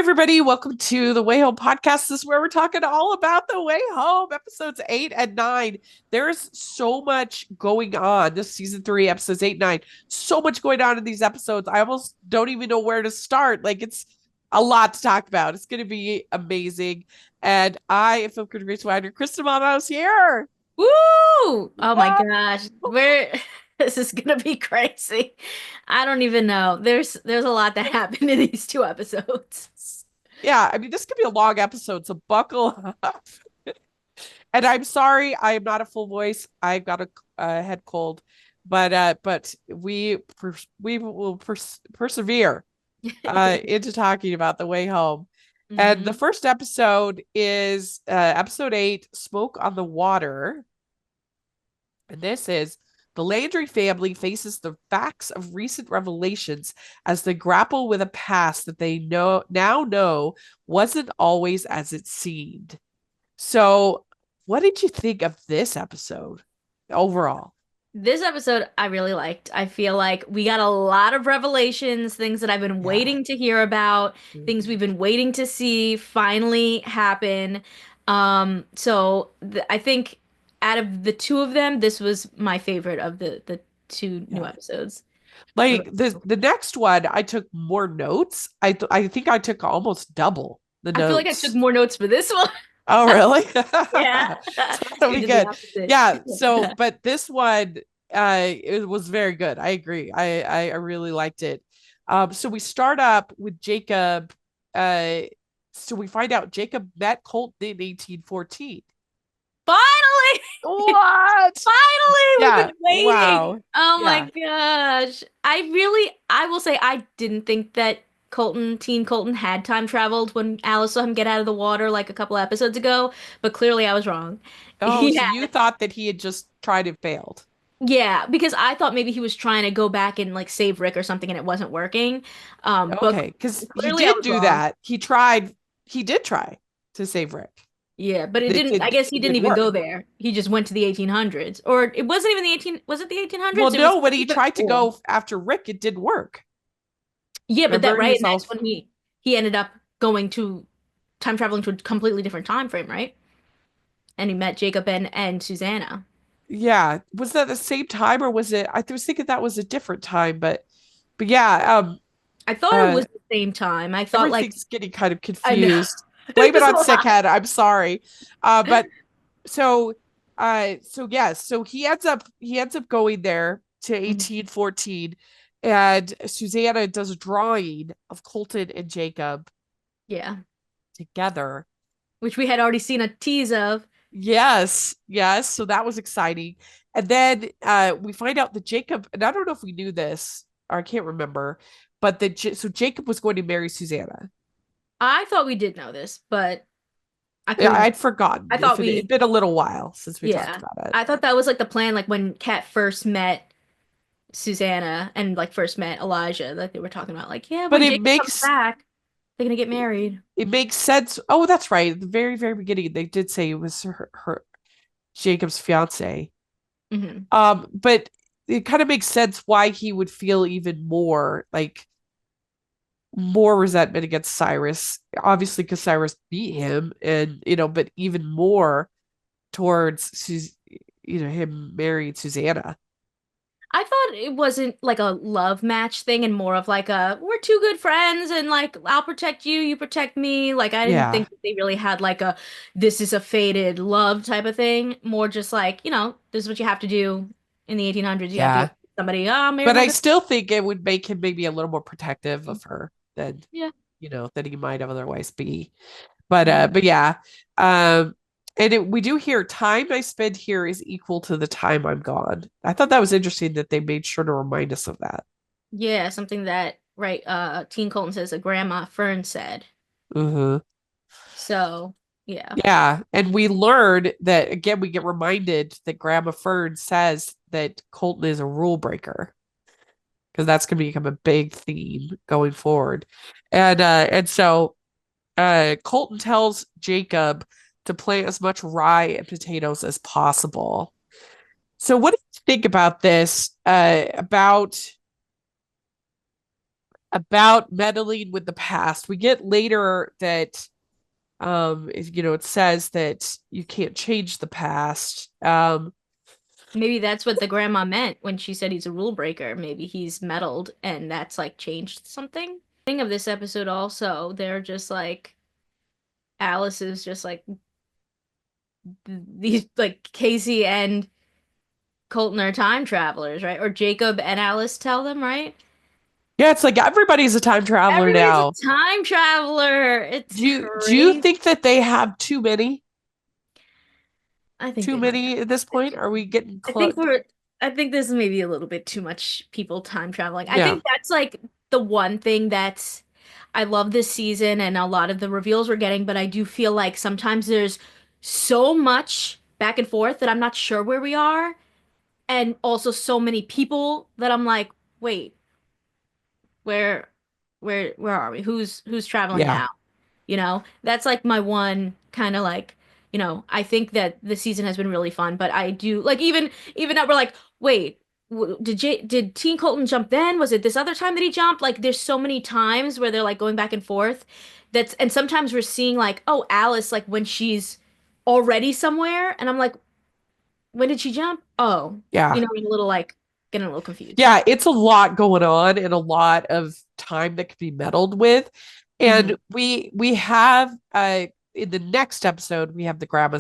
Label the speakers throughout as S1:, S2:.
S1: everybody. Welcome to the Way Home podcast. This is where we're talking all about the way home, episodes 8 and 9. There's so much going on. This season 3, episodes 8 and 9. So much going on in these episodes. I almost don't even know where to start. Like, it's a lot to talk about. It's going to be amazing. And I am film critic Grace Widener. Kristen Malmouse here.
S2: Woo! Oh my
S1: Ah!
S2: gosh. We're this is gonna be crazy. I don't even know. There's a lot that happened in these two episodes.
S1: Yeah, I mean, this could be a long episode, so buckle up. And I'm sorry, I am not a full voice. I've got a head cold, but we will persevere into talking about the way home. And the
S2: hmm
S1: first episode is episode 8, Smoke on the Water. And this is the Landry family faces the facts of recent revelations as they grapple with a past that they know wasn't always as it seemed. So, what did you think of this episode overall?
S2: This episode I really liked. I feel like we got a lot of revelations, things that I've been
S1: Yeah.
S2: waiting to hear about, things
S1: Mhm.
S2: we've been waiting to see finally happen. So th I think out of the two of them, this was my favorite of the two new
S1: Yeah.
S2: episodes.
S1: Like the next one, I took more notes. I think I took almost double the
S2: I feel like I took
S1: notes.
S2: more notes for this one.
S1: Oh, really?
S2: Yeah.
S1: So that'll
S2: We
S1: be
S2: did the
S1: good.
S2: opposite.
S1: Yeah. So, but this one, it was very good. I agree. I really liked it. So we start up with Jacob. Uh, so we find out Jacob met Colton in 1814.
S2: Finally!
S1: What?
S2: Finally! We've
S1: Yeah.
S2: been waiting.
S1: Wow.
S2: Oh my
S1: Yeah.
S2: gosh. I will say I didn't think that Teen Colton had time traveled when Alice saw him get out of the water like a couple episodes ago, but clearly I was wrong.
S1: Oh,
S2: He
S1: so
S2: had,
S1: you thought that he had just tried and failed.
S2: yeah, because I thought maybe he was trying to go back and like save Rick or something and it wasn't working. But
S1: Okay, because he
S2: clearly I
S1: did
S2: was
S1: do
S2: wrong.
S1: that. He did try to save Rick.
S2: Yeah, but I guess he
S1: It
S2: didn't
S1: didn't
S2: even
S1: work.
S2: go there. He just went to the 1800s. Or it wasn't even was it the
S1: Well,
S2: 1800s? It was
S1: no, when he
S2: even
S1: tried to
S2: before.
S1: go after Rick, it didn't work.
S2: Yeah, but that
S1: Remember, he
S2: right,
S1: was
S2: and
S1: all
S2: that's when he ended up going to time traveling to a completely different time frame, right? And he met Jacob and Susanna.
S1: yeah. Was that the same time or was it? I was thinking that was a different time, but yeah.
S2: I thought it
S1: Uh,
S2: was the same time. I thought like
S1: Everything's getting kind of
S2: I know
S1: confused.
S2: it
S1: Blame it
S2: was a
S1: on sick
S2: lot.
S1: head. I'm sorry. But so so yes, so he ends up going there to
S2: Mhm.
S1: 1814, and Susanna does a drawing of Colton and Jacob
S2: Yeah,
S1: together.
S2: which we had already seen a tease of.
S1: Yes, yes, so that was exciting. And then we find out that Jacob, and I don't know if we knew this or I can't remember, but so Jacob was going to marry Susanna.
S2: I thought we did know this, but I
S1: Yeah,
S2: couldn't.
S1: I'd forgotten
S2: I
S1: if
S2: thought
S1: it'd
S2: we,
S1: been a little while since we talked
S2: yeah,
S1: about it.
S2: I thought that was like the plan, like when Kat first met Susanna and like first met Elijah, like they were talking about, like, yeah,
S1: But
S2: when Jacob comes back, they're gonna get married.
S1: it makes sense. Oh, that's right. At the very, very beginning, they did say it was her Jacob's fiance.
S2: hmm
S1: But it kind of makes sense why he would feel even more resentment against Cyrus. Obviously, because Cyrus beat him, and but even more towards him marrying Susanna.
S2: I thought it wasn't like a love match thing and more of like a we're two good friends and like I'll protect you, you protect me. Like I didn't
S1: Yeah,
S2: think that they really had like a this is a fated love type of thing. More just like, this is what you have to do in the 1800s. You have to go
S1: yeah.
S2: to somebody, oh, marry
S1: But
S2: my
S1: I
S2: best
S1: still think it would make him maybe a little more protective
S2: friend.
S1: of her than
S2: Yeah.
S1: than he might have otherwise be. But
S2: Mhm.
S1: but yeah. Um we do hear time I spend here is equal to the time I'm gone. I thought that was interesting that they made sure to remind us of that.
S2: Yeah, something that right, Teen Colton says a grandma Fern said.
S1: Hmm.
S2: So yeah.
S1: Yeah. And we learned that again, we get reminded that Grandma Fern says that Colton is a rule breaker because that's going to become a big theme going forward. And so Colton tells Jacob to plant as much rye and potatoes as possible. So, what do you think about this? About about meddling with the past. We get later that it says that you can't change the past.
S2: Maybe that's what the grandma meant when she said he's a rule breaker. Maybe he's meddled and that's like changed something. Thing of this episode also, they're just like Alice is just like these like Casey and Colton are time travelers, right? Or Jacob and Alice tell them, right?
S1: Yeah, it's like everybody's a time traveler
S2: Everybody's
S1: now.
S2: a time traveler. It's
S1: Do you
S2: crazy.
S1: think that they have too many?
S2: I think
S1: Too
S2: they might
S1: many at this
S2: have
S1: point?
S2: too
S1: Are we
S2: many.
S1: getting
S2: I
S1: close?
S2: think we're I think this is maybe a little bit too much people time traveling. I
S1: Yeah.
S2: think that's like the one thing that's I love this season and a lot of the reveals we're getting, but I do feel like sometimes there's so much back and forth that I'm not sure where we are, and also so many people that I'm like, wait, where where are we? Who's traveling
S1: Yeah.
S2: now? That's like my one kind of like, I think that the season has been really fun, but I do like even now we're like, wait, did Teen Colton jump then? Was it this other time that he jumped? Like there's so many times where they're like going back and forth. And sometimes we're seeing like, oh, Alice like when she's already somewhere and I'm like, when did she jump? Oh,
S1: Yeah.
S2: I'm a little like getting a little confused.
S1: Yeah, it's a lot going on and a lot of time that could be meddled with.
S2: Hmm.
S1: And we have in the next episode we have the grandma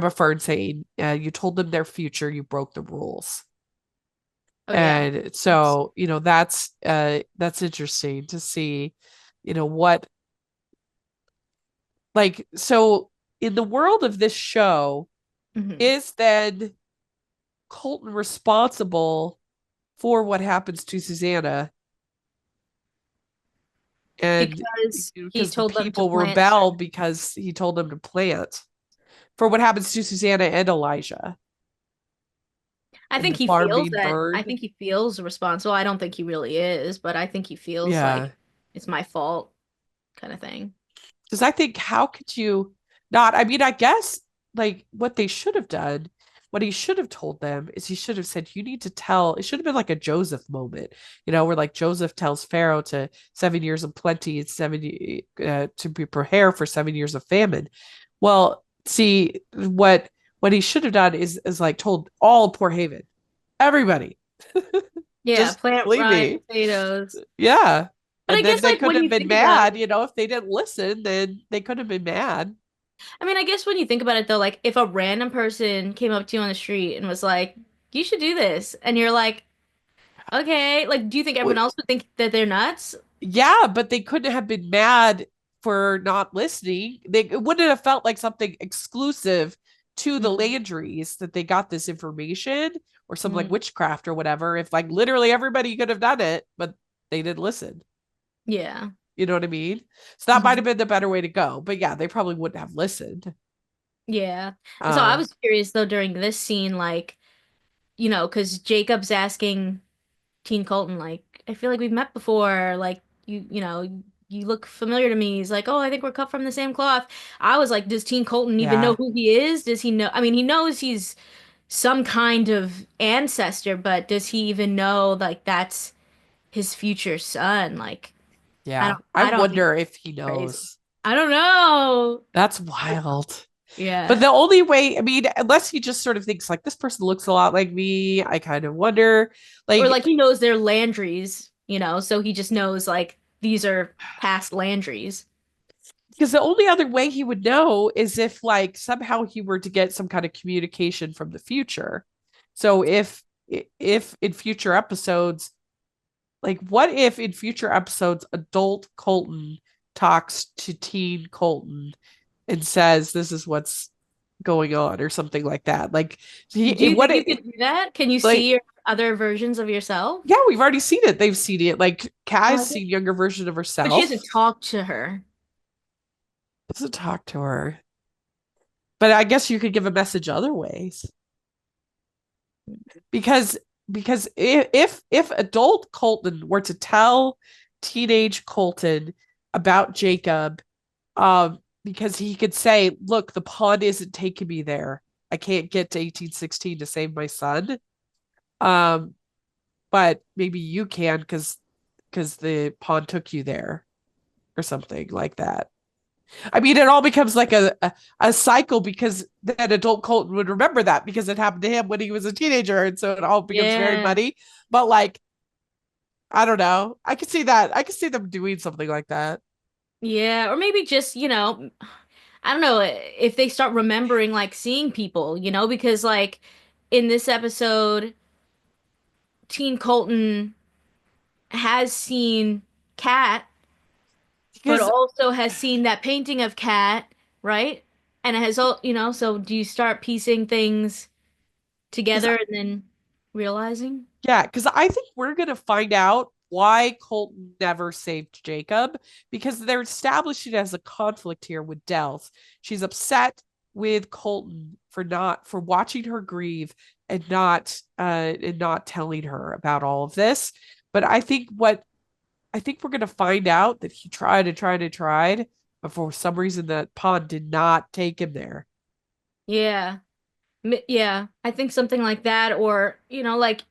S1: Fern saying, you told them their future, you broke the rules.
S2: Oh yeah.
S1: And so, that's interesting to see, what like so in the world of this show,
S2: Hmm.
S1: is then Colton responsible for what happens to Susanna? And
S2: Because he
S1: because the
S2: told them to
S1: people
S2: plant
S1: rebel
S2: certain.
S1: because he told them to plant for what happens to Susanna and Elijah
S2: I
S1: and
S2: think
S1: the
S2: he
S1: farm
S2: feels
S1: being
S2: that. I
S1: burned.
S2: think he feels responsible. I don't think he really is, but I think he feels
S1: Yeah.
S2: like it's my fault kind of thing.
S1: Because I think, how could you not? I mean, I guess like what they should have done, what he should have told them is he should have said, you need to tell, it should have been like a Joseph moment, where like Joseph tells Pharaoh to 7 years of plenty and to be prepared for 7 years of famine. Well, see, what he should have done is like told all Port Haven, everybody,
S2: Yeah,
S1: just
S2: plant
S1: leave
S2: rye
S1: me.
S2: potatoes.
S1: Yeah.
S2: But
S1: And
S2: I
S1: then
S2: guess
S1: they
S2: like
S1: could
S2: when
S1: have
S2: you
S1: been
S2: think about
S1: mad,
S2: it,
S1: if they didn't listen, then they could have been mad.
S2: I mean, I guess when you think about it though, like if a random person came up to you on the street and was like, "You should do this," and you're like, "Okay," like do you think everyone
S1: Well,
S2: else would think that they're nuts?
S1: yeah, but they couldn't have been mad for not listening. It wouldn't have felt like something exclusive to the
S2: Mm,
S1: Landrys that they got this information, or some like
S2: mm,
S1: witchcraft or whatever. If like literally everybody could have done it, but they didn't listen.
S2: yeah.
S1: You know what I mean? So that might
S2: Hmm.
S1: have been the better way to go. But yeah, they probably wouldn't have listened.
S2: Yeah. And so I
S1: Um,
S2: was curious though during this scene, like, because Jacob's asking Teen Colton, like, I feel like we've met before. Like, you look familiar to me. He's like, oh, I think we're cut from the same cloth. I was like, does Teen Colton even know
S1: yeah,
S2: who he is? Does he know? I mean, he knows he's some kind of ancestor, but does he even know like that's his future son? Like,
S1: yeah. I
S2: I don't think
S1: wonder if he
S2: crazy.
S1: knows.
S2: I don't know.
S1: That's wild. But
S2: Yeah.
S1: the only way, I mean, unless he just sort of thinks like this person looks a lot like me, I kind of wonder.
S2: Or
S1: Like,
S2: like he knows they're Landrys, so he just knows like these are past Landrys.
S1: because the only other way he would know is if like somehow he were to get some kind of communication from the future. So if in future episodes, like what if in future episodes adult Colton talks to teen Colton and says this is what's going on or something like that. Like
S2: Do
S1: he
S2: you
S1: what
S2: think you
S1: it
S2: could do that? Can you see
S1: like
S2: your other versions of yourself?
S1: yeah, we've already seen it. They've seen it. Like
S2: Oh,
S1: Kai's seen younger version of
S2: but she hasn't
S1: herself.
S2: talked to her.
S1: Doesn't talk to her. But I guess you could give a message other ways. Because because if adult Colton were to tell teenage Colton about Jacob, because he could say, look, the pond isn't taking me there. I can't get to 1816 to save my son. Um, but maybe you can because because the pawn took you there or something like that. I mean, it all becomes like a cycle because then adult Colton would remember that because it happened to him when he was a teenager. And so it all becomes very
S2: Yeah.
S1: muddy. But like, I don't know. I could see that. I could see them doing something like that.
S2: Yeah, or maybe just, I don't know if they start remembering like seeing people, because like in this episode, Teen Colton has seen Kat, but
S1: Because
S2: also has seen that painting of Kat, right? And it has all, so do you start piecing things
S1: because
S2: together and then realizing?
S1: yeah, because I think we're gonna find out why Colton never saved Jacob because they're establishing as a conflict here with Dells. She's upset with Colton for watching her grieve and not telling her about all of this. But I think we're gonna find out that he tried and tried and tried, but for some reason that pond did not take him there.
S2: Yeah. Yeah, I think something like that, or like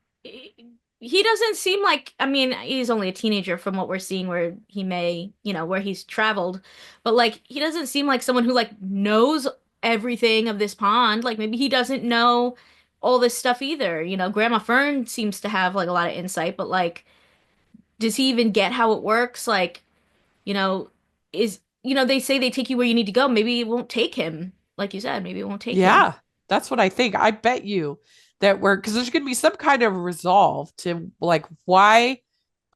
S2: he doesn't seem like. I mean, he's only a teenager from what we're seeing, where he may, where he's traveled, but like he doesn't seem like someone who like knows everything of this pond. Like maybe he doesn't know all this stuff either. Grandma Fern seems to have like a lot of insight, but like, does he even get how it works? Like, you know, they say they take you where you need to go. Maybe it won't take him, like you said. Maybe it won't take him.
S1: Yeah, that's what I think. I bet you that we're because there's going to be some kind of resolve to like why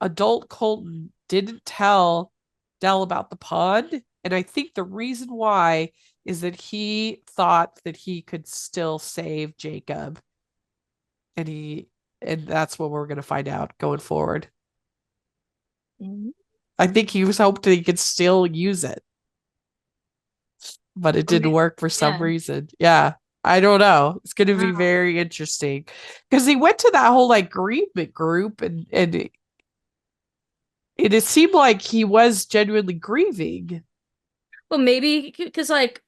S1: adult Colton didn't tell Dell about the pond. And I think the reason why is that he thought that he could still save Jacob. And and that's what we're going to find out going forward. I think he was hoping he could still use it, but it
S2: Or
S1: didn't
S2: maybe,
S1: work for some
S2: yeah.
S1: reason. Yeah. I don't know. It's going to be
S2: Wow.
S1: very interesting because he went to that whole like grievement group and it seemed like he was genuinely grieving.
S2: Well, maybe because like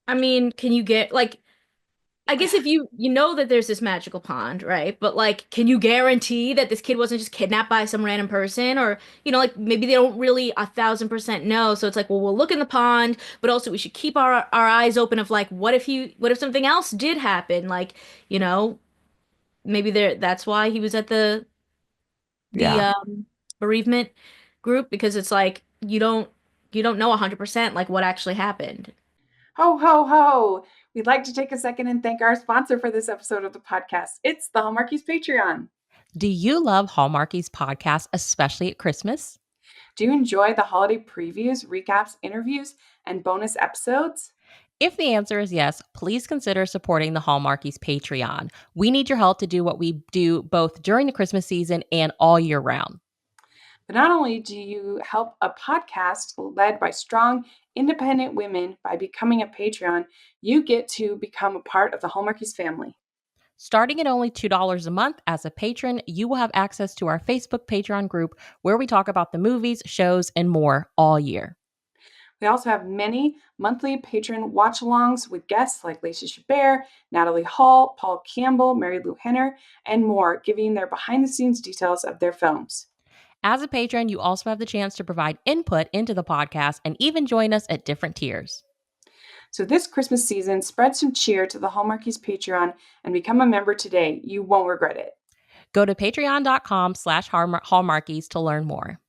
S2: I mean, can you get like I guess if you know that there's this magical pond, right? But like, can you guarantee that this kid wasn't just kidnapped by some random person? Or, like maybe they don't really 1,000% know. So it's like, well, we'll look in the pond, but also we should keep our eyes open of like, what if something else did happen? Like, you know, maybe that's why he was at the
S1: Yeah.
S2: bereavement group because it's like you don't know 100% like what actually happened.
S3: Ho, ho, ho! We'd like to take a second and thank our sponsor for this episode of the podcast. It's the Hallmarkies Patreon.
S4: Do you love Hallmarkies podcast, especially at Christmas?
S3: Do you enjoy the holiday previews, recaps, interviews, and bonus episodes?
S4: If the answer is yes, please consider supporting the Hallmarkies Patreon. We need your help to do what we do both during the Christmas season and all year round.
S3: But not only do you help a podcast led by strong, independent women by becoming a Patreon, you get to become a part of the Hallmarkies family.
S4: Starting at only $2 a month as a patron, you will have access to our Facebook Patreon group where we talk about the movies, shows, and more all year.
S3: We also have many monthly patron watch-alongs with guests like Lacey Chabert, Natalie Hall, Paul Campbell, Mary Lou Henner, and more, giving their behind-the-scenes details of their films.
S4: As a patron, you also have the chance to provide input into the podcast and even join us at different tiers.
S3: So this Christmas season, spread some cheer to the Hallmarkies Patreon and become a member today. You won't regret it.
S4: Go to patreon.com/Hallmarkies to learn more.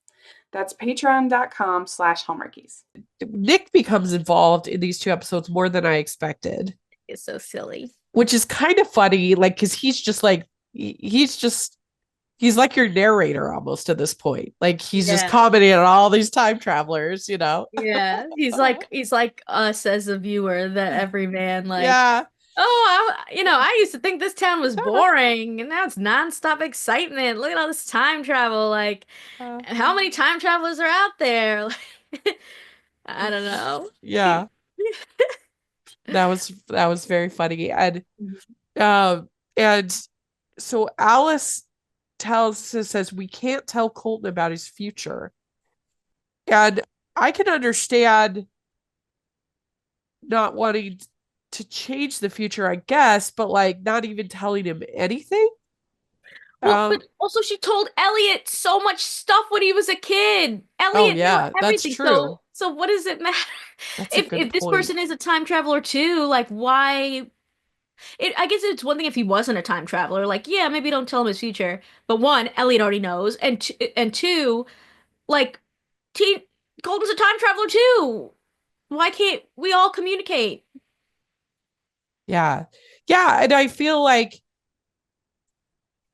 S3: That's patreon.com/Hallmarkies.
S1: Nick becomes involved in these two episodes more than I expected,
S2: It's so silly.
S1: which is kind of funny. Like, because he's like your narrator almost to this point. Like, he's just
S2: Yeah.
S1: commenting on all these time travelers, you know?
S2: Yeah, he's like us as a viewer, that every man like,
S1: Yeah.
S2: oh, I used to think this town was boring, and now it's nonstop excitement. Look at all this time travel. Like, how many time travelers are out there? Like, I don't know.
S1: Yeah. That was very funny.
S2: Mhm.
S1: And so Alice says we can't tell Colton about his future. And I can understand not wanting to change the future, I guess, but like not even telling him anything.
S2: Well,
S1: Um,
S2: but also she told Elliot so much stuff when he was a kid.
S1: oh
S2: Elliot knew
S1: yeah, that's
S2: everything.
S1: true.
S2: So what does it matter?
S1: That's a good
S2: If this
S1: point.
S2: person is a time traveler too, like why I guess it's one thing if he wasn't a time traveler, like yeah, maybe don't tell him his future. But one, Elliot already knows, and two, like T Colton's a time traveler too. Why can't we all communicate?
S1: Yeah. Yeah, and I feel like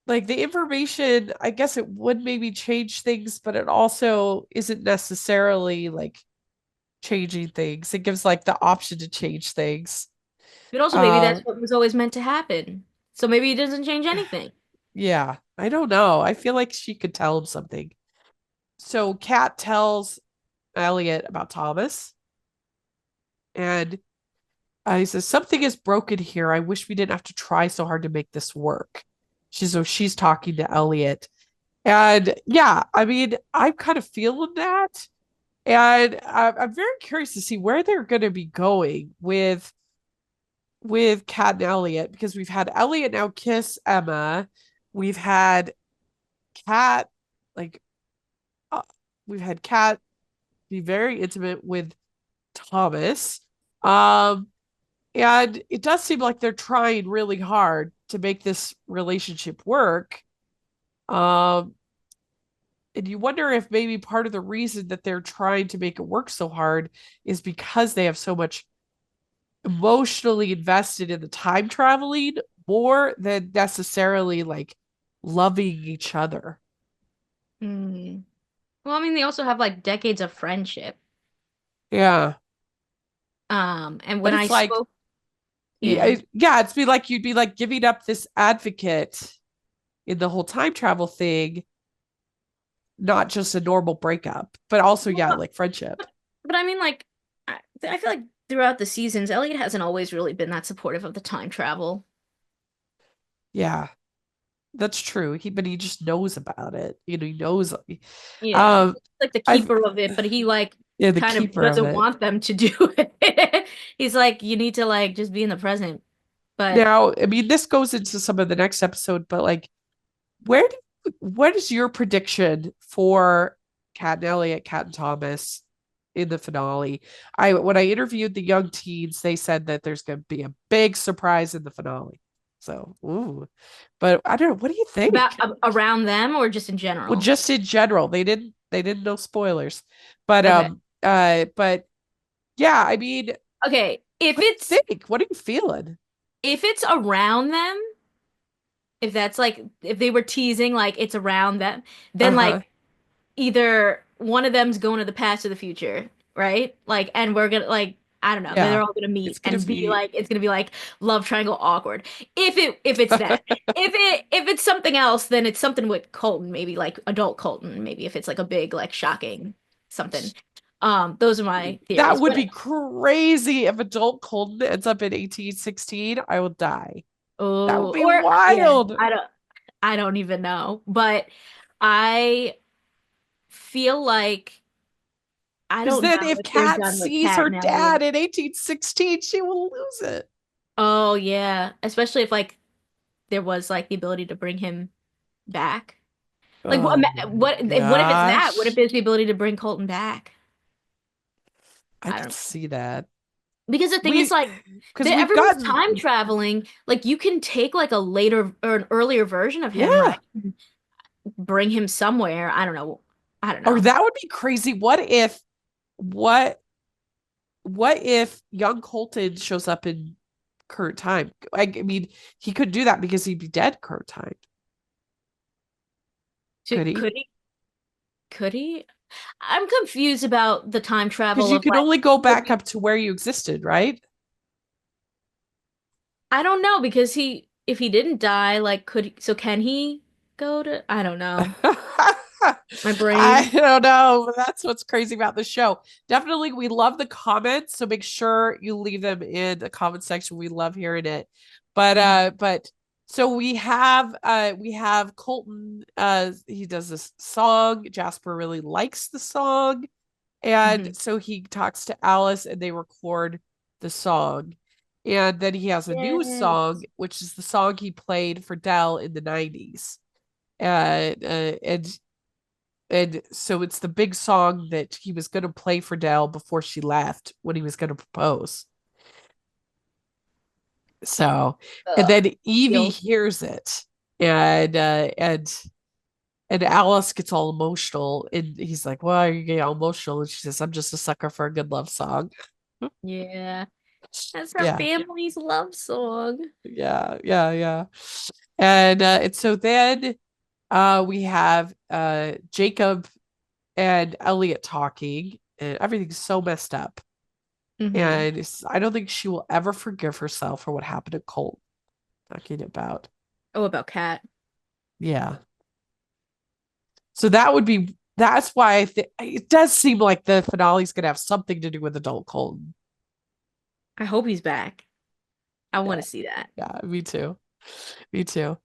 S1: the information, I guess it would maybe change things, but it also isn't necessarily like changing things. It gives like the option to change things.
S2: But also maybe that's
S1: Um,
S2: what was always meant to happen. So maybe it doesn't change anything.
S1: yeah, I don't know. I feel like she could tell him something. So Kat tells Elliot about Thomas, and he says, something is broken here. I wish we didn't have to try so hard to make this work. She's talking to Elliot. And yeah, I mean, I'm kind of feeling that. And I'm very curious to see where they're going to be going with Kat and Elliot, because we've had Elliot now kiss Emma. We've had Kat like uh, we've had Kat be very intimate with Thomas. Um and it does seem like they're trying really hard to make this relationship work. Um and you wonder if maybe part of the reason that they're trying to make it work so hard is because they have so much emotionally invested in the time traveling more than necessarily like loving each other.
S2: Hmm. Well, I mean, they also have like decades of friendship.
S1: Yeah.
S2: And
S1: But
S2: when I
S1: it's like,
S2: spoke, yeah.
S1: yeah, it's be like you'd be like giving up this advocate in the whole time travel thing, not just a normal breakup, but also, yeah,
S2: Well,
S1: like friendship.
S2: but I mean, like, I feel like throughout the seasons, Elliot hasn't always really been that supportive of the time travel.
S1: Yeah, that's true. But he just knows about it. He knows.
S2: Yeah,
S1: Um,
S2: he's like the
S1: I've
S2: keeper of it, but he like
S1: yeah, the
S2: kind of
S1: keeper of
S2: doesn't
S1: it.
S2: want them to do it. He's like, you need to like just be in the present. But
S1: Now, I mean, this goes into some of the next episode, but like, where what is your prediction for Kat and Elliot, Kat and Thomas in the finale? When I interviewed the young teens, they said that there's going to be a big surprise in the finale. So, ooh, but I don't know. What do you
S2: about
S1: think?
S2: around them or just in
S1: Well,
S2: general?
S1: just in general, they didn't know spoilers, but
S2: Okay.
S1: but yeah, I mean,
S2: Okay.
S1: what do you think? What are you feeling?
S2: If it's around them, if that's like if they were teasing like it's around them, then
S1: Uh-huh.
S2: like either one of them's going to the past or the future, right? Like, and we're gonna like I don't know, they're
S1: Yeah.
S2: all gonna meet
S1: It's gonna
S2: and be
S1: be
S2: like it's gonna be like love triangle awkward. If it's that, if it's something else, then it's something with Colton, maybe like adult Colton, maybe if it's like a big like shocking something. Those are my
S1: that
S2: theories.
S1: would
S2: When
S1: be crazy if adult Colton ends up in 1816. I will die. That would
S2: oh
S1: be
S2: or yeah,
S1: wild.
S2: I don't even know, but I feel like I
S1: Because
S2: don't
S1: then
S2: know
S1: if
S2: if they're
S1: Kat
S2: done with
S1: sees
S2: Kat
S1: her
S2: and
S1: dad
S2: Elliot.
S1: in 1816, she will lose it.
S2: Oh yeah, especially if like there was like the ability to bring him back. Like
S1: Oh my
S2: what if it's that? What if
S1: gosh.
S2: there's the ability to bring Colton back?
S1: I
S2: I
S1: could
S2: don't know.
S1: see that.
S2: Because the thing is
S1: We
S2: like
S1: because we've
S2: everyone's
S1: gotten
S2: time traveling. Like you can take like a later or an earlier version of him, right?
S1: yeah.
S2: Bring him somewhere. I don't know. I don't
S1: Or
S2: know.
S1: that would be crazy. What what if young Colton shows up in current time? I mean, he could do that because he'd be dead current time. Could he?
S2: Could he? Could he? I'm confused about the time
S1: Because
S2: travel
S1: you
S2: of
S1: can
S2: like
S1: only go
S2: would
S1: back up to where you existed, right?
S2: I don't know because he if he didn't die, like can he go to I don't know. My
S1: I
S2: brain.
S1: don't know. That's what's crazy about the show. Definitely, we love the comments, so make sure you leave them in the comment section. We love hearing it. But so we have Colton. He does this song. Jasper really likes the song, and
S2: Mhm.
S1: so he talks to Alice, and they record the song. And then he has a new song,
S2: Yes.
S1: which is the song he played for Dell in the 90s. and and so it's the big song that he was going to play for Dell before she left when he was going to propose. So, and
S2: Ugh.
S1: then Evie
S2: Feels.
S1: hears it, and and Alice gets all emotional, and he's like, "Why are you getting all emotional?" And she says, "I'm just a sucker for a good love song."
S2: Yeah. That's her
S1: Yeah,
S2: family's love song.
S1: yeah. And so then we have Jacob and Elliot talking, and everything's so messed up.
S2: Hmm.
S1: And I don't think she will ever forgive herself for what happened to Colt. Talking about,
S2: Oh, about Kat.
S1: yeah. So that's why it does seem like the finale's gonna have something to do with adult Colton.
S2: I hope he's back. I
S1: Yeah,
S2: want to see that.
S1: yeah, me too. Me too.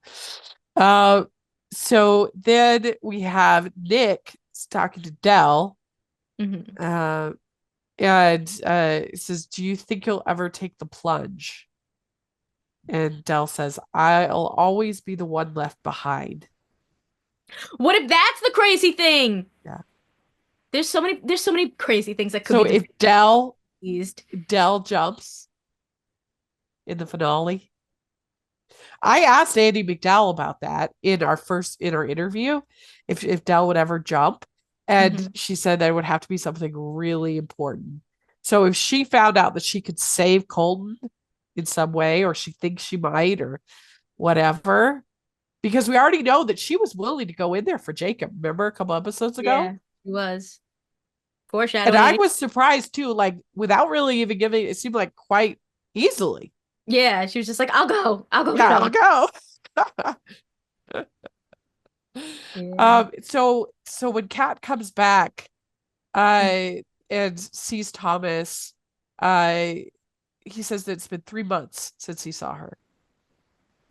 S1: Uh, so then we have Nick talking to Dell,
S2: Hmm.
S1: uh, and it says, "Do you think you'll ever take the plunge?" And Dell says, "I'll always be the one left behind."
S2: What if that's the crazy thing?
S1: Yeah.
S2: There's so many crazy things that could
S1: So
S2: be
S1: if Dell
S2: teased.
S1: Dell jumps in the finale, I asked Andy McDowell about that in our interview, if Dell would ever jump, and
S2: Hmm.
S1: she said that it would have to be something really important. So if she found out that she could save Colton in some way, or she thinks she might, or whatever, because we already know that she was willing to go in there for Jacob. Remember a couple episodes ago?
S2: Yeah, he was
S1: And I
S2: foreshadowing.
S1: was surprised too, like without really even giving it seemed like quite easily.
S2: Yeah, she was just like, "I'll go. I'll go get
S1: Yeah, I'll
S2: him."
S1: go.
S2: Yeah.
S1: So when Kat comes back, uh, and sees Thomas, uh, he says that it's been 3 months since he saw her.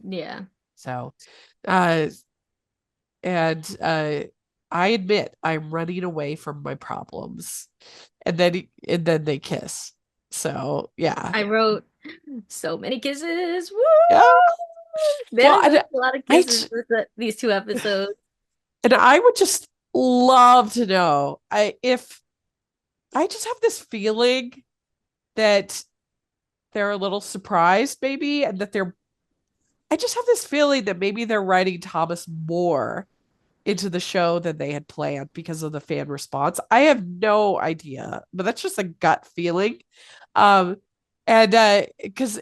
S2: Yeah.
S1: So, uh, and I admit I'm running away from my problems, and then they kiss. So yeah,
S2: I wrote so many kisses. Woo!
S1: yeah. Well,
S2: There's a lot of
S1: I
S2: kisses with these two episodes.
S1: and I would just love to know, if I just have this feeling that they're a little surprised, maybe, and that they're I just have this feeling that maybe they're writing Thomas more into the show than they had planned because of the fan response. I have no idea, but that's just a gut feeling. Um, and because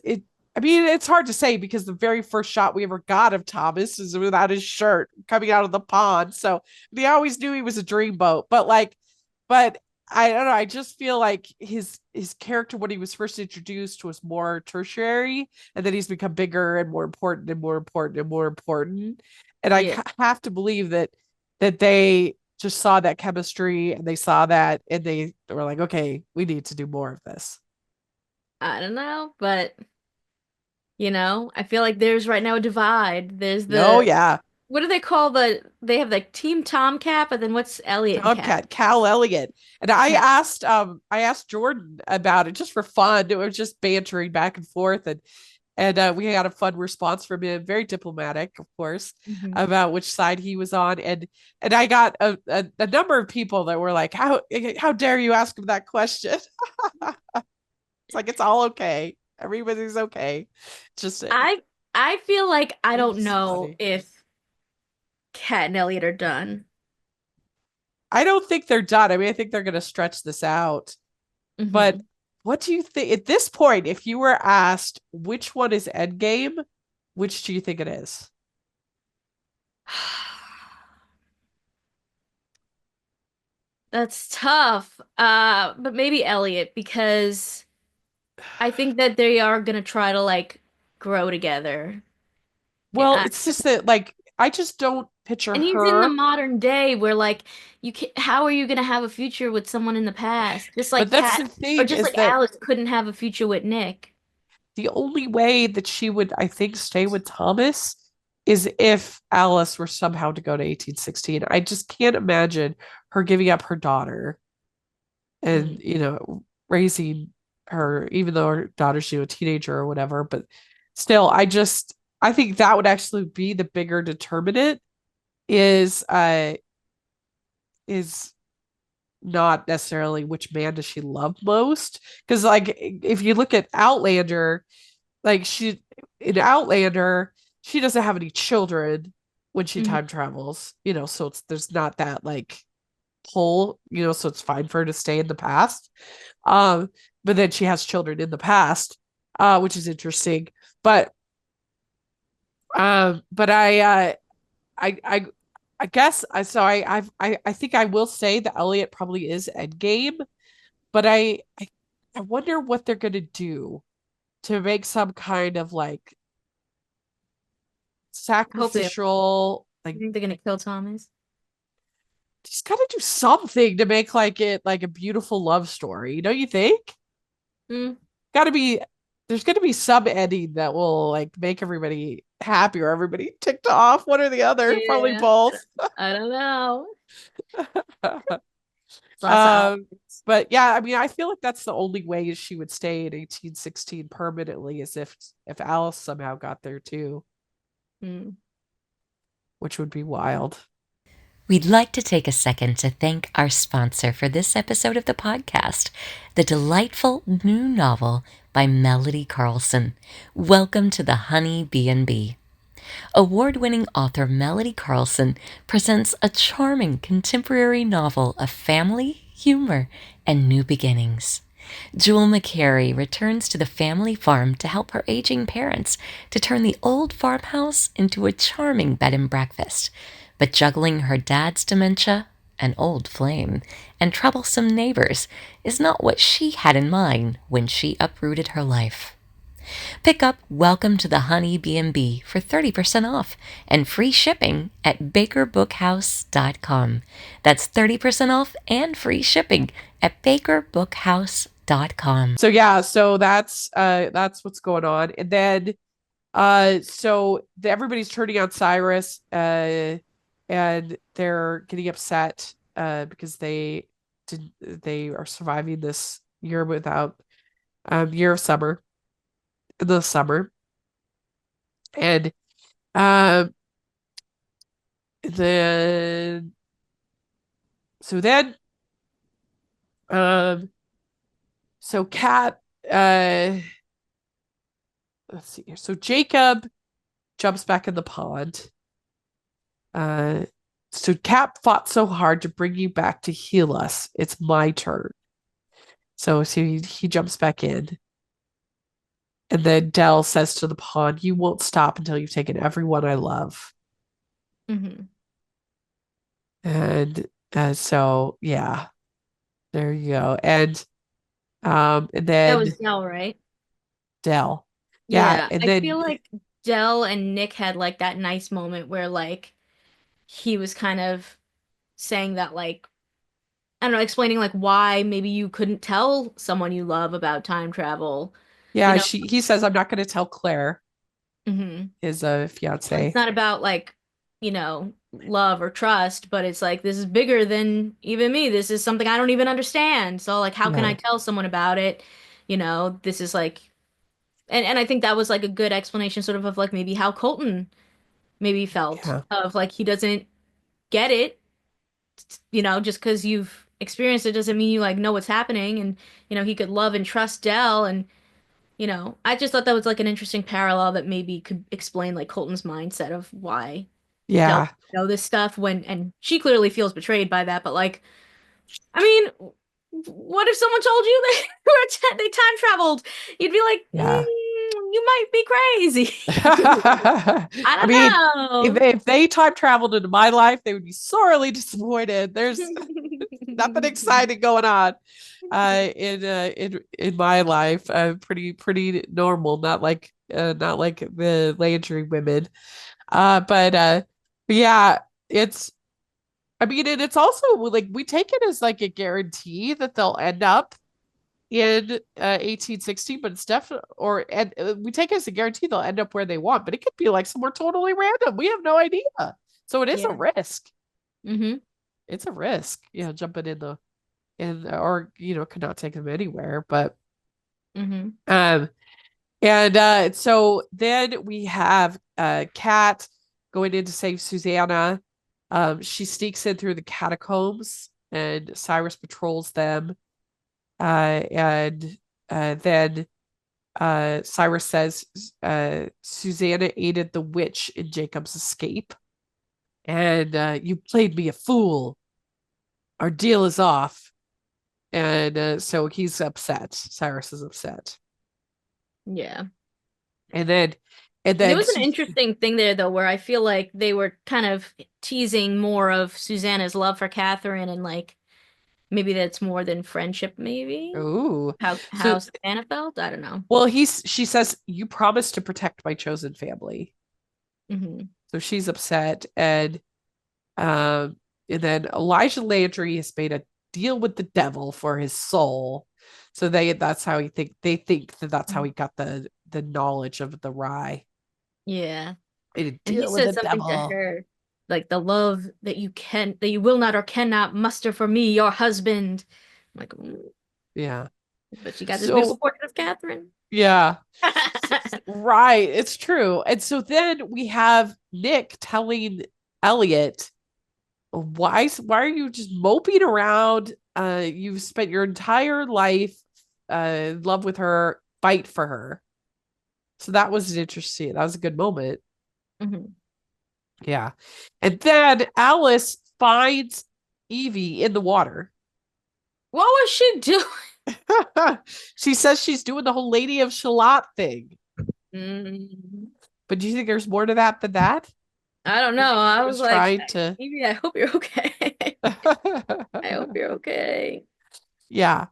S1: I mean, it's hard to say because the very first shot we ever got of Thomas is without his shirt coming out of the pond. So we always knew he was a dreamboat, but I don't know. I just feel like his character when he was first introduced was more tertiary, and then he's become bigger and more important and more important and more important. And I
S2: Yeah.
S1: have to believe that they just saw that chemistry and they saw that and they were like, okay, we need to do more of this.
S2: I don't know, but I feel like there's right now a divide. There's
S1: No,
S2: the
S1: yeah.
S2: what do they call they have like Team Tom Cap and then what's Elliot and Cap?
S1: Tomcat, Cal Elliott. And
S2: Cap.
S1: I asked Jordan about it just for fun. It was just bantering back and forth, and we got a fun response from him, very diplomatic, of course,
S2: Hmm.
S1: about which side he was on. And I got a number of people that were like, how dare you ask him that question? It's like it's all okay. Everybody's okay. Just
S2: I I feel like I
S1: it's
S2: don't
S1: just
S2: know
S1: funny.
S2: if Cat and Elliot are done.
S1: I don't think they're done. I mean, I think they're gonna stretch this out. But
S2: Hmm.
S1: what do you think at this point, if you were asked which one is Endgame, which do you think it is?
S2: That's tough. But maybe Elliot because I think that they are gonna try to like grow together.
S1: Well,
S2: Uh,
S1: it's just that like I just don't picture
S2: and he's in the
S1: her.
S2: modern day where like how are you gonna have a future with someone in the past? Just
S1: But
S2: like
S1: that's
S2: Kat
S1: the
S2: or
S1: thing
S2: just
S1: is
S2: like
S1: that
S2: Alice couldn't have a future with Nick.
S1: the only way that she would, I think, stay with Thomas is if Alice were somehow to go to 1816. I just can't imagine her giving up her daughter
S2: Mm.
S1: and, raising her, even though her daughter's, a teenager or whatever. But still, I think that would actually be the bigger determinant is uh is not necessarily which man does she love most. Because like if you look at Outlander, like she in Outlander, she doesn't have any children when she
S2: Mhm.
S1: time travels, so there's not that like pull, so it's fine for her to stay in the past. Um, but then she has children in the past, which is interesting. But but I I guess I think I will say that Elliot probably is Endgame, but I wonder what they're gonna do to make some kind of like
S2: Hopefully,
S1: sacrificial, like,
S2: I think they're gonna kill Thomas.
S1: just gotta do something to make like it like a beautiful love story, don't you think?
S2: Mm,
S1: Gotta be There's gonna be some ending that will like make everybody happy or everybody ticked off, one or the other, probably
S2: yeah,
S1: both.
S2: I don't know. It's lots of
S1: um
S2: outlets.
S1: but yeah, I mean, I feel like that's the only way she would stay in 1816 permanently, is if Alice somehow got there too,
S2: Mm.
S1: which would be wild.
S5: We'd like to take a second to thank our sponsor for this episode of the podcast, the delightful new novel by Melody Carlson, Welcome to the Honey B&B. Award-winning author Melody Carlson presents a charming contemporary novel of family, humor, and new beginnings. Jewel McCary returns to the family farm to help her aging parents to turn the old farmhouse into a charming bed and breakfast. But juggling her dad's dementia, an old flame, and troublesome neighbors is not what she had in mind when she uprooted her life. Pick up Welcome to the Honey B&B for 30% off and free shipping at bakerbookhouse.com. That's 30% off and free shipping at bakerbookhouse.com.
S1: So yeah, so that's what's going on. And then everybody's turning on Cyrus, and they're getting upset because they are surviving this year without year of summer, the summer. And um then so then um so Kat let's see here. So Jacob jumps back in the pond. So Kat fought so hard to bring you back to heal us. It's my turn. So he jumps back in. And then Dell says to the pond, "You won't stop until you've taken everyone I love."
S2: Hmm.
S1: And so yeah, there you go. And
S2: That
S1: then
S2: was Dell, right?
S1: Dell. Yeah,
S2: Yeah,
S1: and
S2: I
S1: then
S2: feel like Dell and Nick had like that nice moment where like he was kind of saying that like I don't know, explaining like why maybe you couldn't tell someone you love about time travel, you
S1: yeah,
S2: know?
S1: he says, "I'm not going to tell Claire,"
S2: Hmm.
S1: his
S2: It's
S1: fiance.
S2: not about like, love or trust, but it's like this is bigger than even me. This is something I don't even understand. So like how can I
S1: Yeah,
S2: tell someone about it? This is like and I think that was like a good explanation sort of like maybe how Colton maybe felt
S1: yeah,
S2: of like he doesn't get it, just because you've experienced it doesn't mean you like know what's happening and he could love and trust Dell and I just thought that was like an interesting parallel that maybe could explain like Colton's mindset of why Dell
S1: yeah,
S2: know this stuff when and she clearly feels betrayed by that, but like I mean, what if someone told you they time traveled? You'd be like,
S1: yeah.
S2: you might be crazy. I
S1: I
S2: don't
S1: mean,
S2: know.
S1: if they time traveled into my life, they would be sorely disappointed. There's nothing exciting going on in my life. Pretty normal, not like the Landry women. But yeah, it's I mean, and it's also like we take it as like a guarantee that they'll end up in 1816, but it's definitely and we take it as a guarantee they'll end up where they want, but it could be like somewhere totally random. We have no idea. So it is a
S2: Yeah.
S1: risk.
S2: Hmm.
S1: It's a risk, jumping in or could not take them anywhere. But
S2: Hmm.
S1: um and so then we have Kat going in to save Susanna. She sneaks in through the catacombs, and Cyrus patrols them. And then Cyrus says Susanna aided the witch in Jacob's escape, and you played me a fool. Our deal is off. And so he's upset. Cyrus is upset.
S2: Yeah.
S1: And then, and
S2: There
S1: then,
S2: was an interesting thing there though, where I feel like they were kind of teasing more of Susanna's love for Catherine and like maybe that's more than friendship, maybe.
S1: ooh,
S2: How
S1: so
S2: Susanna felt? I don't know.
S1: well, she says you promised to protect my chosen family,
S2: Hmm.
S1: so she's upset, um, and then Elijah Landry has made a deal with the devil for his soul, so that's how they think that that's how he got the knowledge of the rye.
S2: Yeah.
S1: Made a
S2: And he
S1: deal with
S2: said
S1: the
S2: something to
S1: devil.
S2: her, like the love that you will not or cannot muster for me, your husband. I'm like,
S1: Yeah.
S2: but she got this beautiful
S1: So
S2: portrait of Catherine.
S1: yeah. Right, it's true. And so then we have Nick telling Elliot, why are you just moping around? You've spent your entire life in love with her, fight for her. So that was interesting. That was a good moment.
S2: Hmm.
S1: Yeah. And then Alice finds Evie in the water.
S2: What was she doing?
S1: She says she's doing the whole Lady of Shalott thing.
S2: Mm,
S1: But do you think there's more to that than that?
S2: I don't
S1: You
S2: know.
S1: think she
S2: I was
S1: was
S2: like,
S1: trying to
S2: maybe I hope you're okay. I hope you're okay.
S1: Yeah.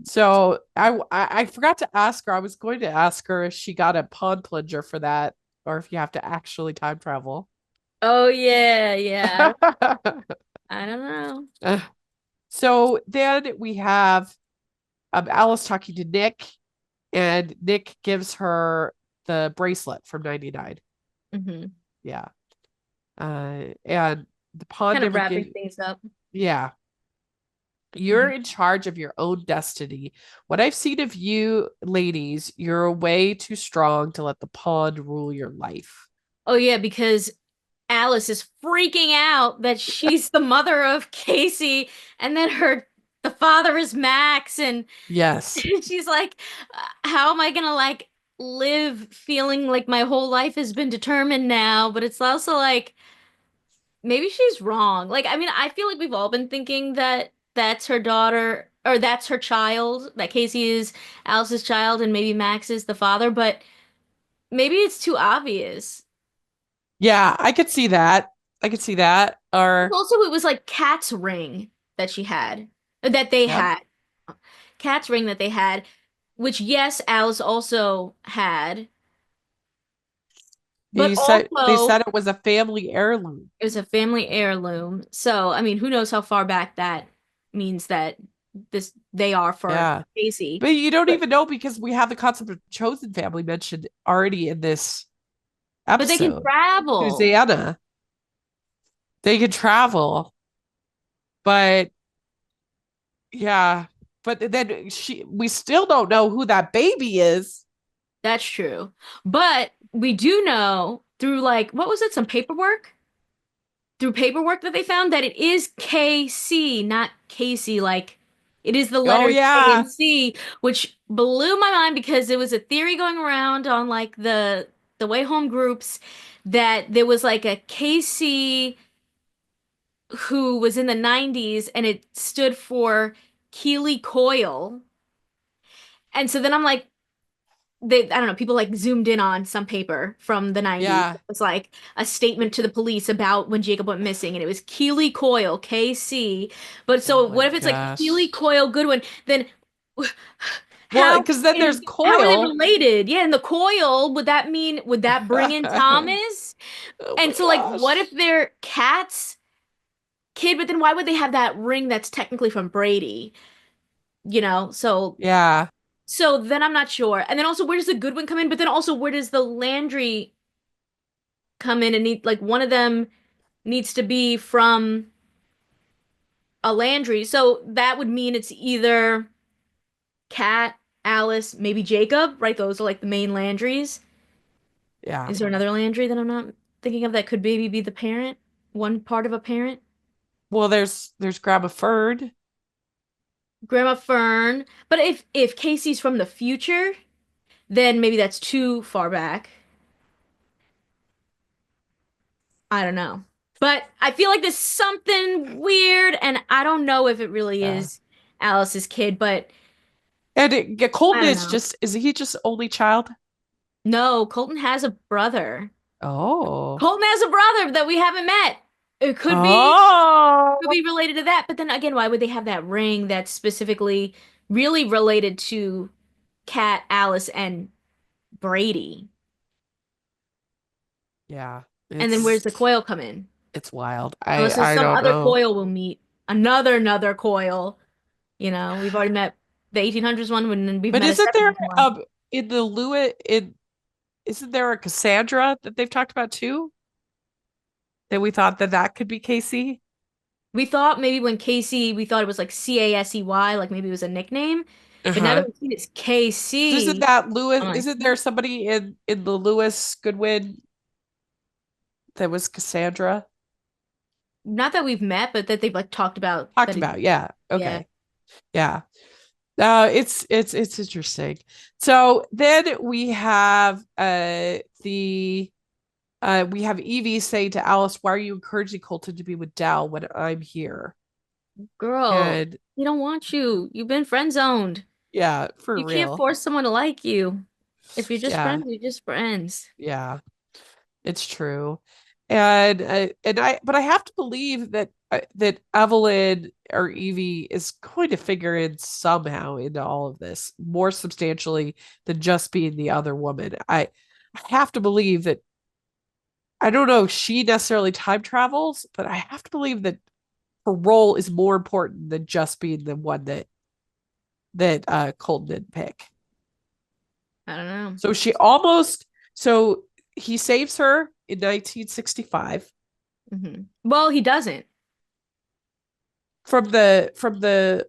S1: So I forgot to ask her. I was going to ask her if she got a pond plunger for that, or if you have to actually time travel.
S2: Oh yeah, yeah. I don't know.
S1: So then we have Alice talking to Nick, and Nick gives her the bracelet from 99.
S2: Hmm.
S1: Yeah. And the pond
S2: Kind of
S1: never
S2: wrapping
S1: gives,
S2: things up.
S1: yeah. You're
S2: Hmm.
S1: in charge of your own destiny. What I've seen of you, ladies, you're way too strong to let the pond rule your life.
S2: Oh yeah, because Alice is freaking out that she's the mother of Casey and that the father is Max and
S1: Yes.
S2: she's like, how am I gonna like live feeling like my whole life has been determined now? But it's also like maybe she's wrong. Like, I mean, I feel like we've all been thinking that that's her daughter or that's her child, that Casey is Alice's child and maybe Max is the father, but maybe it's too obvious.
S1: Yeah, I could see that. I could see that. Or
S2: Also, it was like Kat's ring that she had, that they
S1: what?
S2: had. Kat's ring that they had, which yes, Alice also had, but
S1: They
S2: also
S1: said it was a family heirloom.
S2: it was a family heirloom. So, I mean, who knows how far back that means that they are for
S1: Yeah.
S2: Casey.
S1: But you don't
S2: But
S1: even know because we have the concept of chosen family mentioned already in this
S2: but they can
S1: episode.
S2: travel.
S1: Susanna, they could travel, but yeah. But then we still don't know who that baby is.
S2: That's true. But we do know through like what was it, some paperwork? Through paperwork that they found that it is KC, not Casey. Like it is the
S1: Oh
S2: letters K and
S1: yeah.
S2: C, which blew my mind because there was a theory going around on like the Way Home groups that there was like a Casey who was in the 90s and it stood for Keely Coyle. And so then I'm like, I don't know, people like zoomed in on some paper from the 90s.
S1: Yeah.
S2: It was like a statement to the police about when Jacob went missing, and it was Keely Coyle, KC. But
S1: Oh
S2: so
S1: my
S2: what if it's like
S1: gosh.
S2: Keely Coyle Goodwin? Then
S1: Well,
S2: how
S1: because then there's
S2: how are they
S1: Coil.
S2: related? Yeah, and the Coyle, would that bring in
S1: Oh
S2: Thomas?
S1: my
S2: And so like what if
S1: gosh.
S2: they're Cat's kid, but then why would they have that ring that's technically from Brady? You know,
S1: Yeah.
S2: so then I'm not sure. And then also, where does the Goodwin come in? But then also, where does the Landry come in and need like one of them needs to be from a Landry. So that would mean it's either Kat, Alice, maybe Jacob, right? Those are like the main Landrys.
S1: Yeah.
S2: Is there another Landry that I'm not thinking of that could maybe be the parent? One part of a parent?
S1: Well, there's Grandma Fern.
S2: Grandma Fern. But if Casey's from the future, then maybe that's too far back. I don't know. But I feel like there's something weird, and I don't know if it really
S1: Yeah.
S2: is Alice's kid, but
S1: And yeah, Colton
S2: I don't know.
S1: is he just only child?
S2: No, Colton has a brother.
S1: Oh.
S2: Colton has a brother that we haven't met. It could
S1: Oh.
S2: be related to that, but then again, why would they have that ring that's specifically really related to Kat, Alice, and Brady?
S1: Yeah.
S2: And then where's the coil come in?
S1: It's wild.
S2: Unless there's
S1: I
S2: some
S1: don't
S2: other
S1: know.
S2: coil we'll meet. Another coil. We've already met the 1800s one, and then we've
S1: But
S2: met a
S1: isn't there
S2: 70s one.
S1: in the Lewis in isn't there a Cassandra that they've talked about too? That we thought that that could be Casey?
S2: We thought maybe when Casey, we thought it was like Casey, like maybe it was a nickname. But now that
S1: Uh-huh.
S2: we've seen it's
S1: Isn't
S2: KC,
S1: that Lewis?
S2: I'm like,
S1: Isn't there somebody in the Lewis Goodwin that was Cassandra?
S2: not that we've met, but that they've like talked about
S1: Talked
S2: that he,
S1: about, yeah.
S2: yeah.
S1: Okay. Yeah. It's interesting. So then we have the we have Evie saying to Alice, "Why are you encouraging Colton to be with Dal when I'm here?"
S2: Girl,
S1: And
S2: he don't want you. You've been friend zoned.
S1: yeah, for
S2: You can't
S1: real.
S2: force someone to like you. If you're just
S1: Yeah,
S2: friends, you're just friends.
S1: yeah, it's true. And but I have to believe that that Evelyn or Evie is going to figure in somehow into all of this more substantially than just being the other woman. I have to believe that I don't know if she necessarily time travels, but I have to believe that her role is more important than just being the one that Colton didn't pick.
S2: I don't know.
S1: So she almost so he saves her in 1965
S2: Well, he doesn't.
S1: from the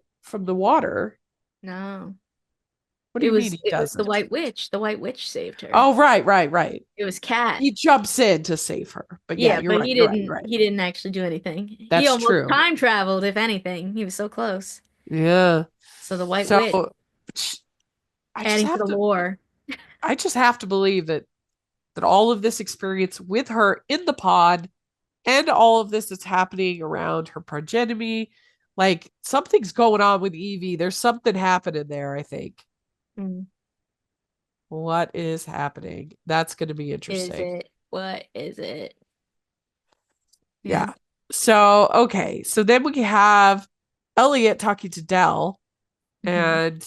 S1: water.
S2: No.
S1: What do
S2: It
S1: you mean
S2: was
S1: he
S2: it was the
S1: doesn't?
S2: White Witch. The White Witch saved her.
S1: Oh, right.
S2: It was Cat.
S1: He jumps in to save her. But yeah,
S2: Yeah,
S1: you're
S2: but
S1: right. You're right.
S2: he didn't actually do anything. He
S1: That's
S2: almost
S1: true.
S2: time traveled, if anything. He was so close.
S1: Yeah.
S2: So the White Witch
S1: So I just
S2: adding to
S1: have
S2: the
S1: to
S2: lore.
S1: I just have to believe that all of this experience with her in the pod and all of this that's happening around her progeny, like something's going on with Evie. There's something happening there, I think.
S2: Mm.
S1: What is happening? That's going to be
S2: Is
S1: interesting.
S2: it? What is it? Yeah.
S1: Yeah. So, okay. So then we have Elliot talking to Dell
S2: hmm
S1: and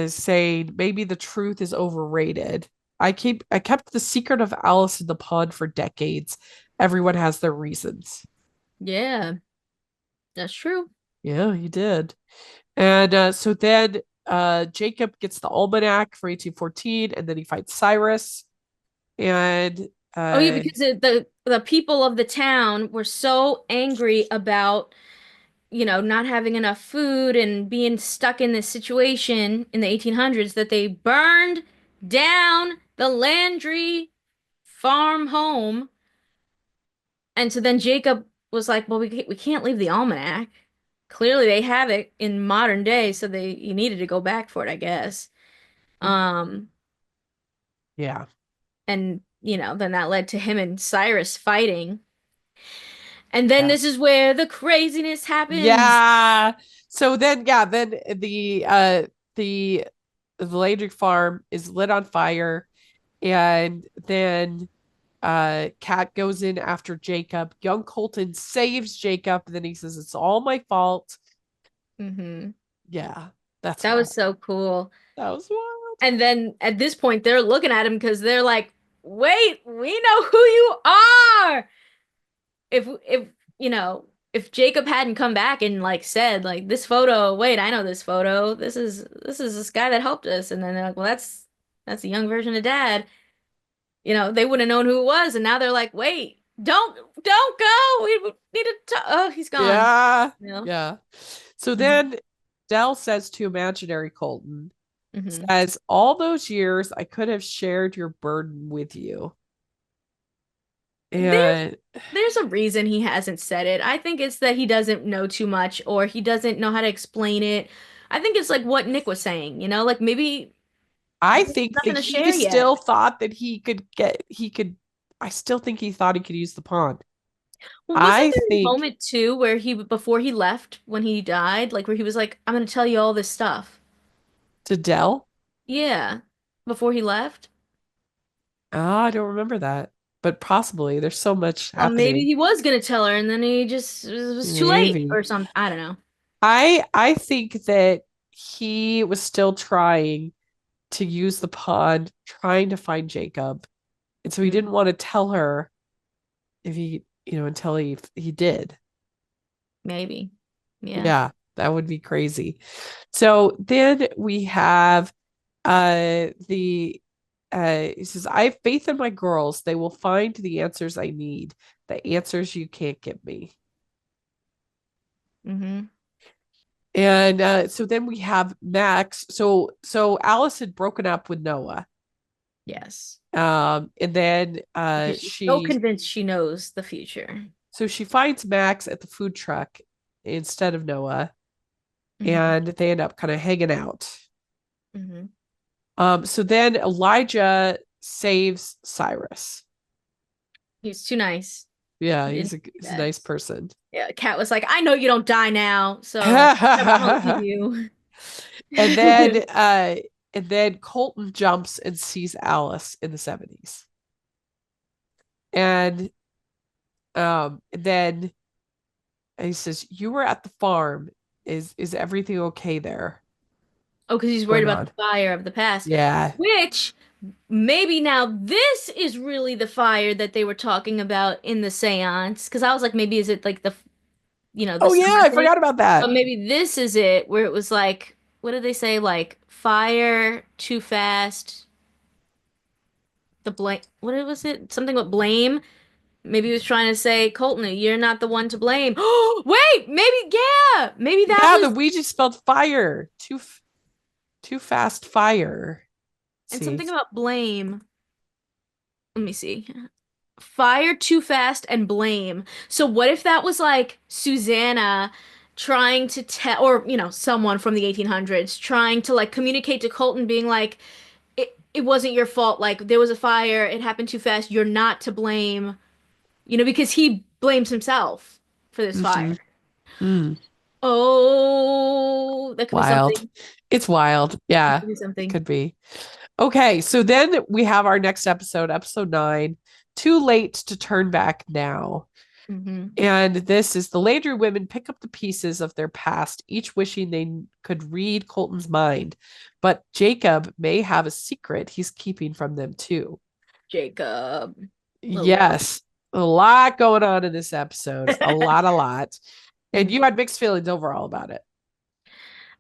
S1: saying maybe the truth is overrated. I kept the secret of Alice in the Pond for decades. Everyone has their reasons.
S2: Yeah, that's true.
S1: Yeah, he did. And so then Jacob gets the almanac for 1814, and then he fights Cyrus. And
S2: Oh yeah,
S1: uh,
S2: because the people of the town were so angry about, not having enough food and being stuck in this situation in the 1800s that they burned down the Landry farm home. And so then Jacob was like, "Well, we can't leave the almanac. Clearly they have it in modern day, so they you needed to go back for it, I guess." Um,
S1: yeah.
S2: and then that led to him and Cyrus fighting. And then
S1: Yeah.
S2: this is where the craziness happens.
S1: Yeah. So then, yeah, then the the Landry farm is lit on fire, and then Kat goes in after Jacob. Young Colton saves Jacob, and then he says it's all my fault.
S2: hmm
S1: Yeah, that's
S2: That was
S1: wild.
S2: so cool.
S1: That was wild.
S2: And then at this point, they're looking at him because they're like, "Wait, we know who you are." If if Jacob hadn't come back and like said like this photo, wait, I know this photo. This is this guy that helped us, and then they're like, well, that's a young version of Dad. They wouldn't have known who it was, and now they're like, wait, don't go. We need to. Oh, he's gone.
S1: Yeah.
S2: You know.
S1: Yeah. So
S2: hmm
S1: then Dell says to imaginary Colton,
S2: hmm
S1: says, all those years I could have shared your burden with you.
S2: There's
S1: And
S2: there's a reason he hasn't said it. I think it's that he doesn't know too much or he doesn't know how to explain it. I think it's like what Nick was saying, like maybe
S1: I
S2: there's
S1: think
S2: nothing
S1: that
S2: to
S1: he
S2: share yet.
S1: still thought that I still think he thought he could use the pond.
S2: Well, wasn't
S1: I
S2: there a
S1: think
S2: moment too where before he left, when he died, like where he was like, I'm gonna tell you all this stuff.
S1: to Dell,
S2: Yeah. Before he left?
S1: I don't remember that, but possibly there's so much
S2: Or maybe
S1: happening.
S2: he was gonna tell her and then he just it was too late
S1: Maybe.
S2: or something. I don't know.
S1: I think that he was still trying to use the pond, trying to find Jacob. And so he
S2: Mm,
S1: didn't want to tell her if until he did.
S2: maybe. Yeah.
S1: Yeah, that would be crazy. So then we have the he says, I have faith in my girls. They will find the answers I need, the answers you can't give me.
S2: Mm-hmm.
S1: And so then we have Max. So Alice had broken up with Noah.
S2: Yes.
S1: And then
S2: Because she's so convinced she knows the future.
S1: she finds Max at the food truck instead of Noah,
S2: Mm-hmm.
S1: and they end up kind of hanging out.
S2: Mm-hmm.
S1: So then Elijah saves Cyrus.
S2: He's too nice.
S1: Yeah,
S2: He didn't do
S1: he's a
S2: that.
S1: nice person.
S2: Yeah, Kat was like, I know you don't die now, so whatever, I'm gonna leave
S1: and
S2: you.
S1: then Colton jumps and sees Alice in the 70s. And then he says, "You were at the farm. Is everything okay there?
S2: Oh, because he's worried
S1: Going
S2: about
S1: on?"
S2: the fire of the past.
S1: Yeah.
S2: Which maybe now this is really the fire that they were talking about in the seance. Because I was like, maybe is it like the
S1: Oh yeah,
S2: summer
S1: I
S2: thing?
S1: forgot about
S2: But
S1: that.
S2: maybe this is it where it was like, what did they say? Like fire too fast. The blame. What was it? Something with blame. Maybe he was trying to say, Colton, you're not the one to blame. Oh, wait, maybe, yeah, maybe that
S1: Yeah, the
S2: was,
S1: Ouija spelled fire. Too fast fire. Let's
S2: and
S1: see.
S2: something about blame. Let me see. Fire too fast and blame. So what if that was like Susanna trying to tell, or someone from the 1800s trying to like communicate to Colton, being like, it wasn't your fault. Like there was a fire, it happened too fast. You're not to blame. Because he blames himself for this
S1: Mm-hmm.
S2: fire.
S1: Mm.
S2: Oh, that could be
S1: Wild.
S2: something.
S1: It's wild.
S2: That
S1: Yeah,
S2: could be
S1: it
S2: something.
S1: could be. Okay, so then we have our next episode, episode 9, Too Late to Turn Back Now.
S2: Hmm.
S1: And this is the Landry women pick up the pieces of their past, each wishing they could read Colton's mind. But Jacob may have a secret he's keeping from them too.
S2: Jacob. A lot.
S1: Yes, a lot going on in this episode. A lot, a lot. And you had mixed feelings overall about it.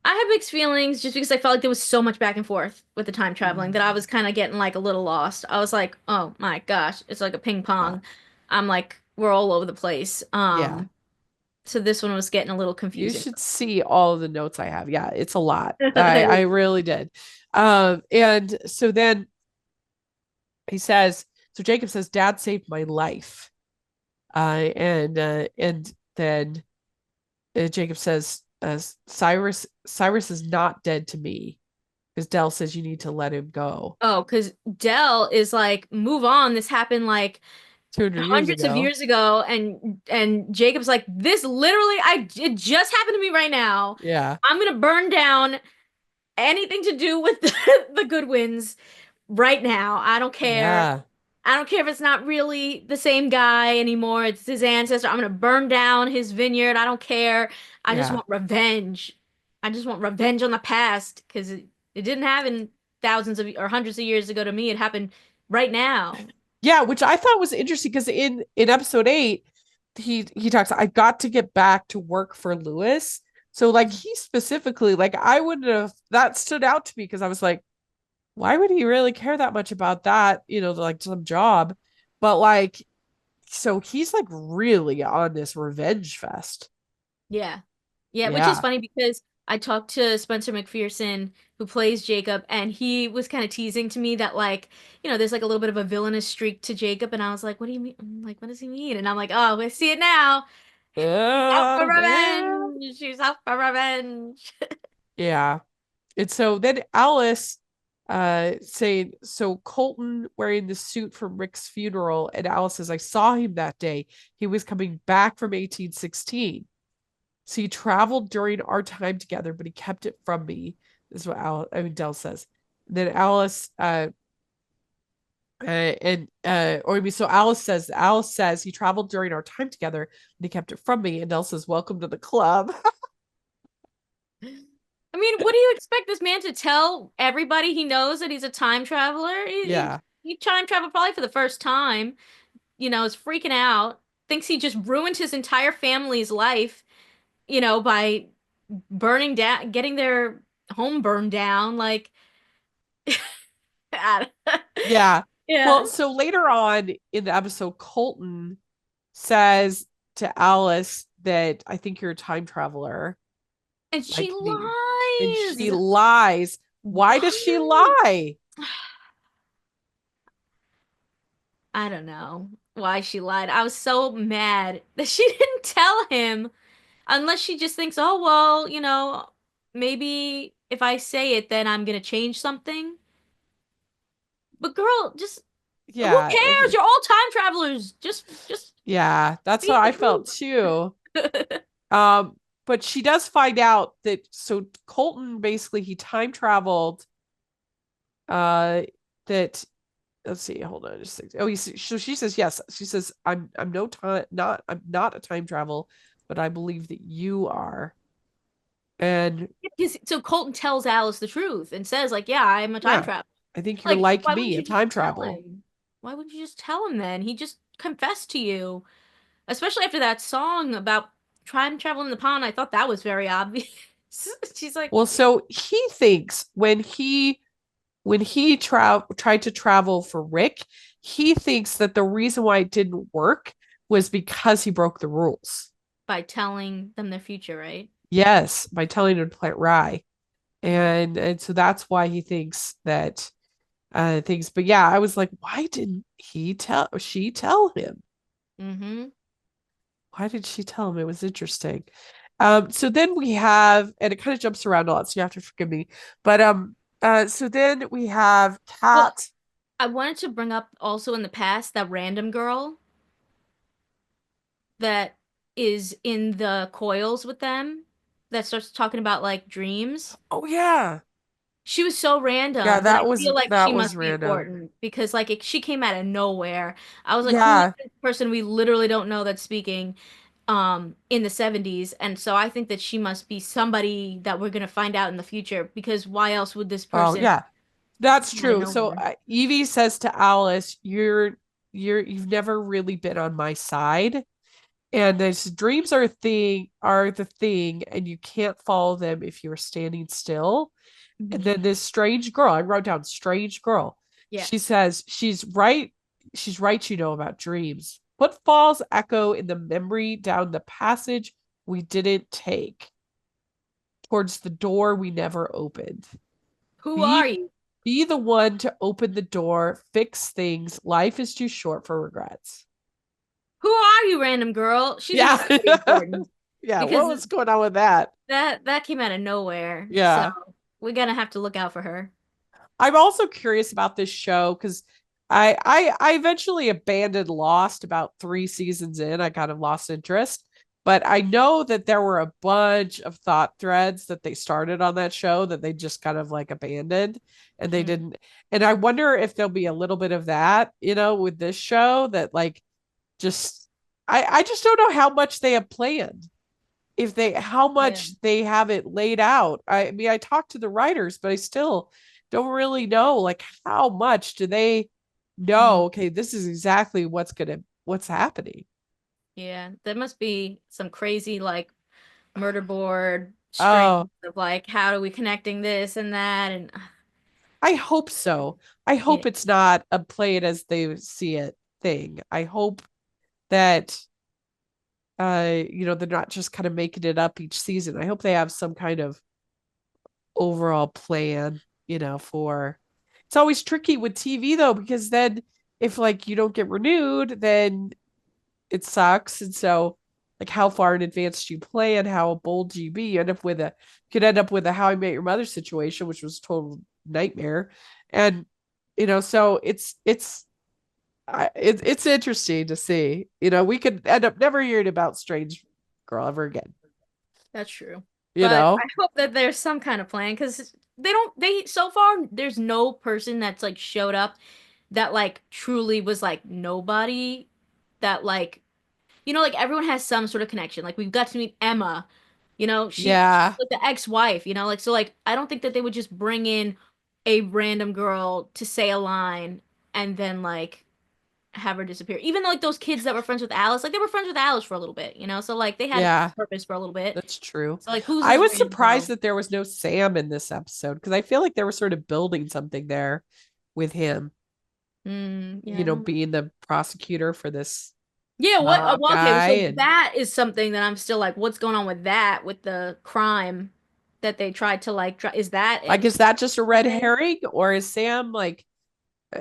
S2: I had mixed feelings just because I felt like there was so much back and forth with the time traveling that I was kind of getting like a little lost. I was like, oh my gosh, it's like a ping
S1: Yeah.
S2: pong. I'm like, we're all over the place.
S1: Yeah.
S2: So this one was getting a little
S1: You
S2: confusing.
S1: should see all of the notes I have. Yeah, it's a lot. I
S2: It
S1: really did. And so then he says, so Jacob says, Dad saved my life. And then Jacob says, Cyrus is not dead to me, because Dell says you need to let him go.
S2: Oh, because Dell is like, move on. This happened like
S1: 200 years
S2: hundreds of
S1: ago.
S2: years ago, and Jacob's like, this literally, it just happened to me right now.
S1: Yeah.
S2: I'm gonna burn down anything to do with the Goodwins right now. I don't care.
S1: Yeah.
S2: I don't care if it's not really the same guy anymore. It's his ancestor. I'm gonna burn down his vineyard. I don't care. I just
S1: Yeah.
S2: want revenge. I just want revenge on the past because it didn't happen thousands of or hundreds of years ago to me. It happened right now.
S1: Yeah, which I thought was interesting because in episode 8, he talks, I got to get back to work for Lewis. So like he specifically, like I wouldn't have, that stood out to me because I was like, why would he really care that much about that, like some job? But like, so he's like really on this revenge fest.
S2: Yeah. Yeah, which is
S1: Yeah.
S2: funny because I talked to Spencer McPherson, who plays Jacob, and he was kind of teasing to me that, like, there's like a little bit of a villainous streak to Jacob, and I was like, what do you mean? I'm like, what does he mean? And I'm like, oh, we see it now. She's out for
S1: Yeah.
S2: revenge. She's out for revenge.
S1: Yeah. And so then Alice saying, so Colton wearing the suit from Rick's funeral, and Alice says, I saw him that day. He was coming back from 1816. So he traveled during our time together, but he kept it from me. This is what Dell says. And then Alice or I mean, so Alice says he traveled during our time together and he kept it from me. And Dell says, welcome to the club.
S2: I mean, what do you expect this man to tell everybody he knows that he's a time traveler?
S1: Yeah.
S2: He time traveled probably for the first time, is freaking out, thinks he just ruined his entire family's life, by burning down, getting their home burned down. Like,
S1: Yeah.
S2: yeah.
S1: Well, so later on in the episode, Colton says to Alice that I think you're a time traveler,
S2: And she
S1: like me. And she
S2: lies.
S1: lies. Why does she
S2: Why?
S1: lie?
S2: I don't know why she lied. I was so mad that she didn't tell him unless she just thinks, oh, well, maybe if I say it, then I'm gonna change something. But girl, just who
S1: Yeah.
S2: cares? You're all time travelers. Just
S1: Yeah, that's how
S2: speak
S1: I
S2: the
S1: felt
S2: truth.
S1: too. Um, but she does find out that so Colton basically he time traveled that let's see, hold on just a second. Oh, so she says yes. She says, I'm no time not I'm not a time travel, but I believe that you are. And
S2: So Colton tells Alice the truth and says, like, yeah, I'm a time
S1: yeah,
S2: traveler.
S1: I think you're
S2: Like,
S1: like
S2: why wouldn't
S1: me, a
S2: you just
S1: time
S2: tell
S1: travel.
S2: him? Why wouldn't you just tell him then? He just confessed to you. Especially after that song about time traveling in the pond. I thought that was very obvious. She's like,
S1: Well, so he thinks when he tried to travel for Rick, he thinks that the reason why it didn't work was because he broke the rules.
S2: by telling them their future, right?
S1: Yes, by telling him to plant rye. And so that's why he thinks that things. But yeah, I was like, why didn't she tell him?
S2: Mm-hmm.
S1: Why did she tell him? It was interesting. So then we have, and it kind of jumps around a lot, so you have to forgive me. But so then we have
S2: Well,
S1: Kat.
S2: I wanted to bring up also in the past that random girl that is in the coils with them that starts talking about like dreams.
S1: Oh yeah.
S2: She was so
S1: Yeah,
S2: random, but I feel like she
S1: that was
S2: must be
S1: random.
S2: important because like she came out of nowhere. I was like, who is
S1: Yeah.
S2: this person we literally don't know that's speaking in the 70s? And so I think that she must be somebody that we're gonna find out in the future because why else would this
S1: Oh
S2: person
S1: yeah. That's
S2: come out of
S1: true. So
S2: nowhere?
S1: Evie says to Alice, you've never really been on my side. And this dreams are the thing, and you can't follow them if you're standing still. And then this strange girl, I wrote down strange girl. She
S2: Yes.
S1: says she's right, about dreams. Footfalls echo in the memory down the passage we didn't take, towards the door we never opened.
S2: Who
S1: Be
S2: are you?
S1: be the one to open the door, fix things. Life is too short for regrets.
S2: Who are you, random girl? She's
S1: Yeah.
S2: very important
S1: Yeah,
S2: because
S1: what was going on with that?
S2: that came out of nowhere. So
S1: Yeah.
S2: we're gonna have to look out for her.
S1: I'm also curious about this show because I eventually abandoned Lost about 3 seasons in. I kind of lost interest. But I know that there were a bunch of thought threads that they started on that show that they just kind of like abandoned and they
S2: Mhm.
S1: didn't. And I wonder if there'll be a little bit of that, with this show that like just I just don't know how much they have planned. If they how
S2: Yeah.
S1: much they have it laid out. I mean, I talked to the writers, but I still don't really know like how much do they
S2: Mhm.
S1: know, okay, this is exactly what's happening.
S2: Yeah, there must be some crazy like murder board strings
S1: Oh,
S2: of like how are we connecting this and that and
S1: I hope so. I
S2: yeah.
S1: hope it's not a play it as they see it thing. I hope that they're not just kind of making it up each season. I hope they have some kind of overall plan, for it's always tricky with TV though, because then if like you don't get renewed, then it sucks. And so like how far in advance do you plan? How bold do you be? You could end up with a How I Met Your Mother situation, which was a total nightmare. And so it's interesting to see. We could end up never hearing about Strange Girl ever again.
S2: That's true.
S1: You
S2: But I
S1: know?
S2: hope that there's some kind of plan because so far there's no person that's like showed up that like truly was like nobody that like like everyone has some sort of connection. Like we've got to meet Emma, she's
S1: Yeah.
S2: like the ex-wife, like so like I don't think that they would just bring in a random girl to say a line and then like have her disappear. Even like those kids that were friends with Alice, like they were friends with Alice for a little bit, so like they had
S1: Yeah.
S2: purpose for a little bit.
S1: That's true.
S2: So like who's
S1: I
S2: this
S1: was
S2: random
S1: surprised
S2: girl?
S1: that there was no Sam in this episode because I feel like they were sort of building something there with him,
S2: Yeah, I don't know.
S1: being the prosecutor for this
S2: Yeah, what well, okay,
S1: guy.
S2: so
S1: And
S2: that is something that I'm still like, what's going on with that, with the crime that they tried to like is that
S1: like,
S2: it?
S1: is that just a red herring or is Sam like,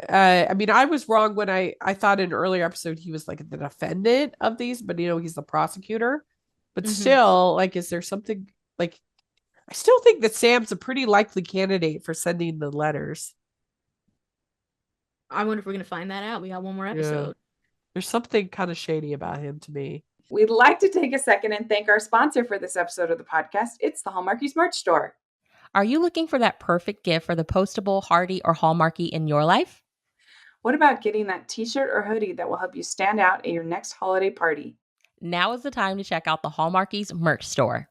S1: I mean, I was wrong when I thought in an earlier episode he was like the defendant of these, but he's the prosecutor. But
S2: Hmm.
S1: still, like, is there something like I still think that Sam's a pretty likely candidate for sending the letters.
S2: I wonder if we're gonna find that out. We got one more
S1: Yeah.
S2: episode.
S1: There's something kind of shady about him to me.
S3: We'd like to take a second and thank our sponsor for this episode of the podcast. It's the Hallmarkies merch store.
S4: Are you looking for that perfect gift for the postable, hardy, or Hallmarky in your life?
S3: What about getting that t-shirt or hoodie that will help you stand out at your next holiday party?
S4: Now is the time to check out the Hallmarkies merch store.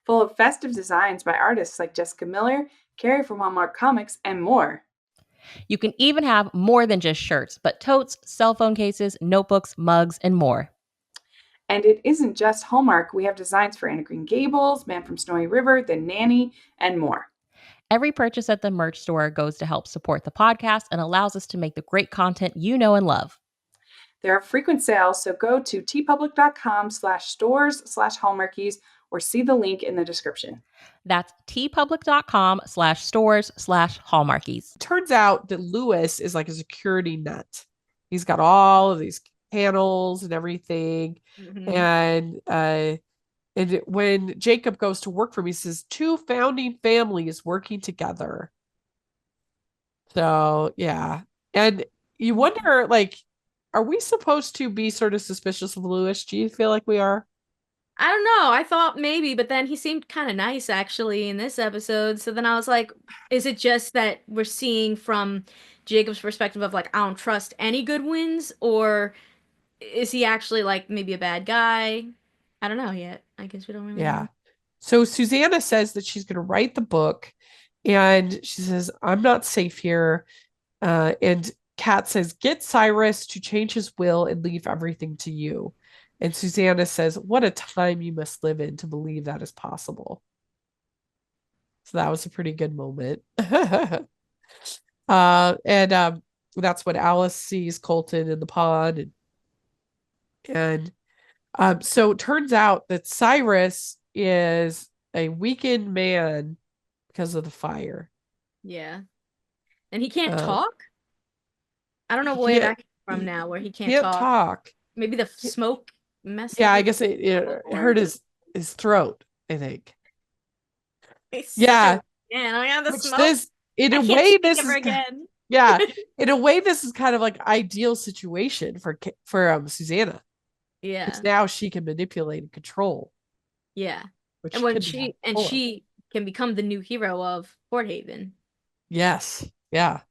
S3: Full of festive designs by artists like Jessica Miller, Carrie from Hallmark Comics, and more.
S4: You can even have more than just shirts, but totes, cell phone cases, notebooks, mugs, and more.
S3: And it isn't just Hallmark. We have designs for Anna Green Gables, Man from Snowy River, The Nanny, and more.
S4: Every purchase at the merch store goes to help support the podcast and allows us to make the great content you know and love.
S3: There are frequent sales, so go to tpublic.com/stores/Hallmarkies or see the link in the description.
S4: That's tpublic.com/stores/Hallmarkies.
S1: Turns out that Lewis is like a security nut. He's got all of these panels and everything.
S2: Hmm.
S1: And when Jacob goes to work for me, he says two founding families working together. So yeah. And you wonder, like, are we supposed to be sort of suspicious of Lewis? Do you feel like we are?
S2: I don't know. I thought maybe, but then he seemed kind of nice actually in this episode. So then I was like, is it just that we're seeing from Jacob's perspective of like, I don't trust any good wins, or is he actually like maybe a bad guy? I don't know yet. I guess we don't really
S1: Yeah.
S2: know.
S1: So Susanna says that she's going to write the book, and she says, I'm not safe here. And Kat says, get Cyrus to change his will and leave everything to you. And Susanna says, what a time you must live in to believe that is possible. So that was a pretty good moment. And that's when Alice sees Colton in the pond. And so it turns out that Cyrus is a weakened man because of the fire.
S2: Yeah. And he can't
S1: Uh,
S2: talk? I don't know
S1: he
S2: where
S1: can't
S2: that came from
S1: he
S2: now, where he can't
S1: can't
S2: talk.
S1: talk.
S2: Maybe the smoke messed
S1: Yeah,
S2: up
S1: I
S2: his
S1: guess it hurt
S2: or
S1: his throat, I think.
S2: he's such a
S1: Yeah,
S2: man. I got the
S1: which
S2: smoke.
S1: this in
S2: I
S1: a
S2: can't
S1: way
S2: speak
S1: this
S2: ever
S1: is
S2: again.
S1: yeah, in a way this is kind of like ideal situation for Susanna, because
S2: Yeah.
S1: now she can manipulate and control,
S2: Yeah. And
S1: which
S2: when
S1: couldn't happen before.
S2: she can become the new hero of Port Haven.
S1: Yes, yeah.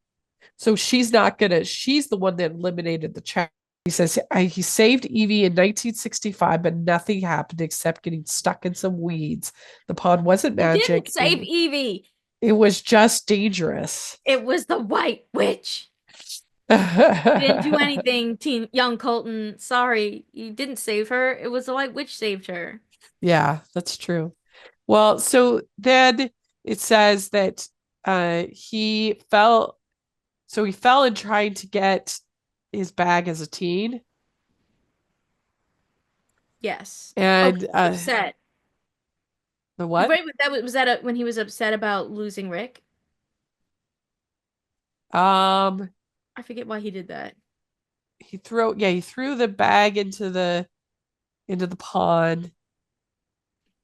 S1: So she's the one that eliminated the child. He says he saved Evie in 1965, but nothing happened except getting stuck in some weeds. The pond wasn't
S2: He didn't
S1: magic.
S2: save Evie.
S1: It was just dangerous.
S2: It was the White Witch. You didn't do anything, teen young Colton. Sorry, you didn't save her. It was the White Witch saved her.
S1: Yeah, that's true. Well, so then it says that he fell. So he fell in trying to get his bag as a teen.
S2: Yes. Oh,
S1: And
S2: he was upset.
S1: The what?
S2: Right, when he was upset about losing Rick?
S1: Um,
S2: I forget why he did that.
S1: he threw the bag into the pond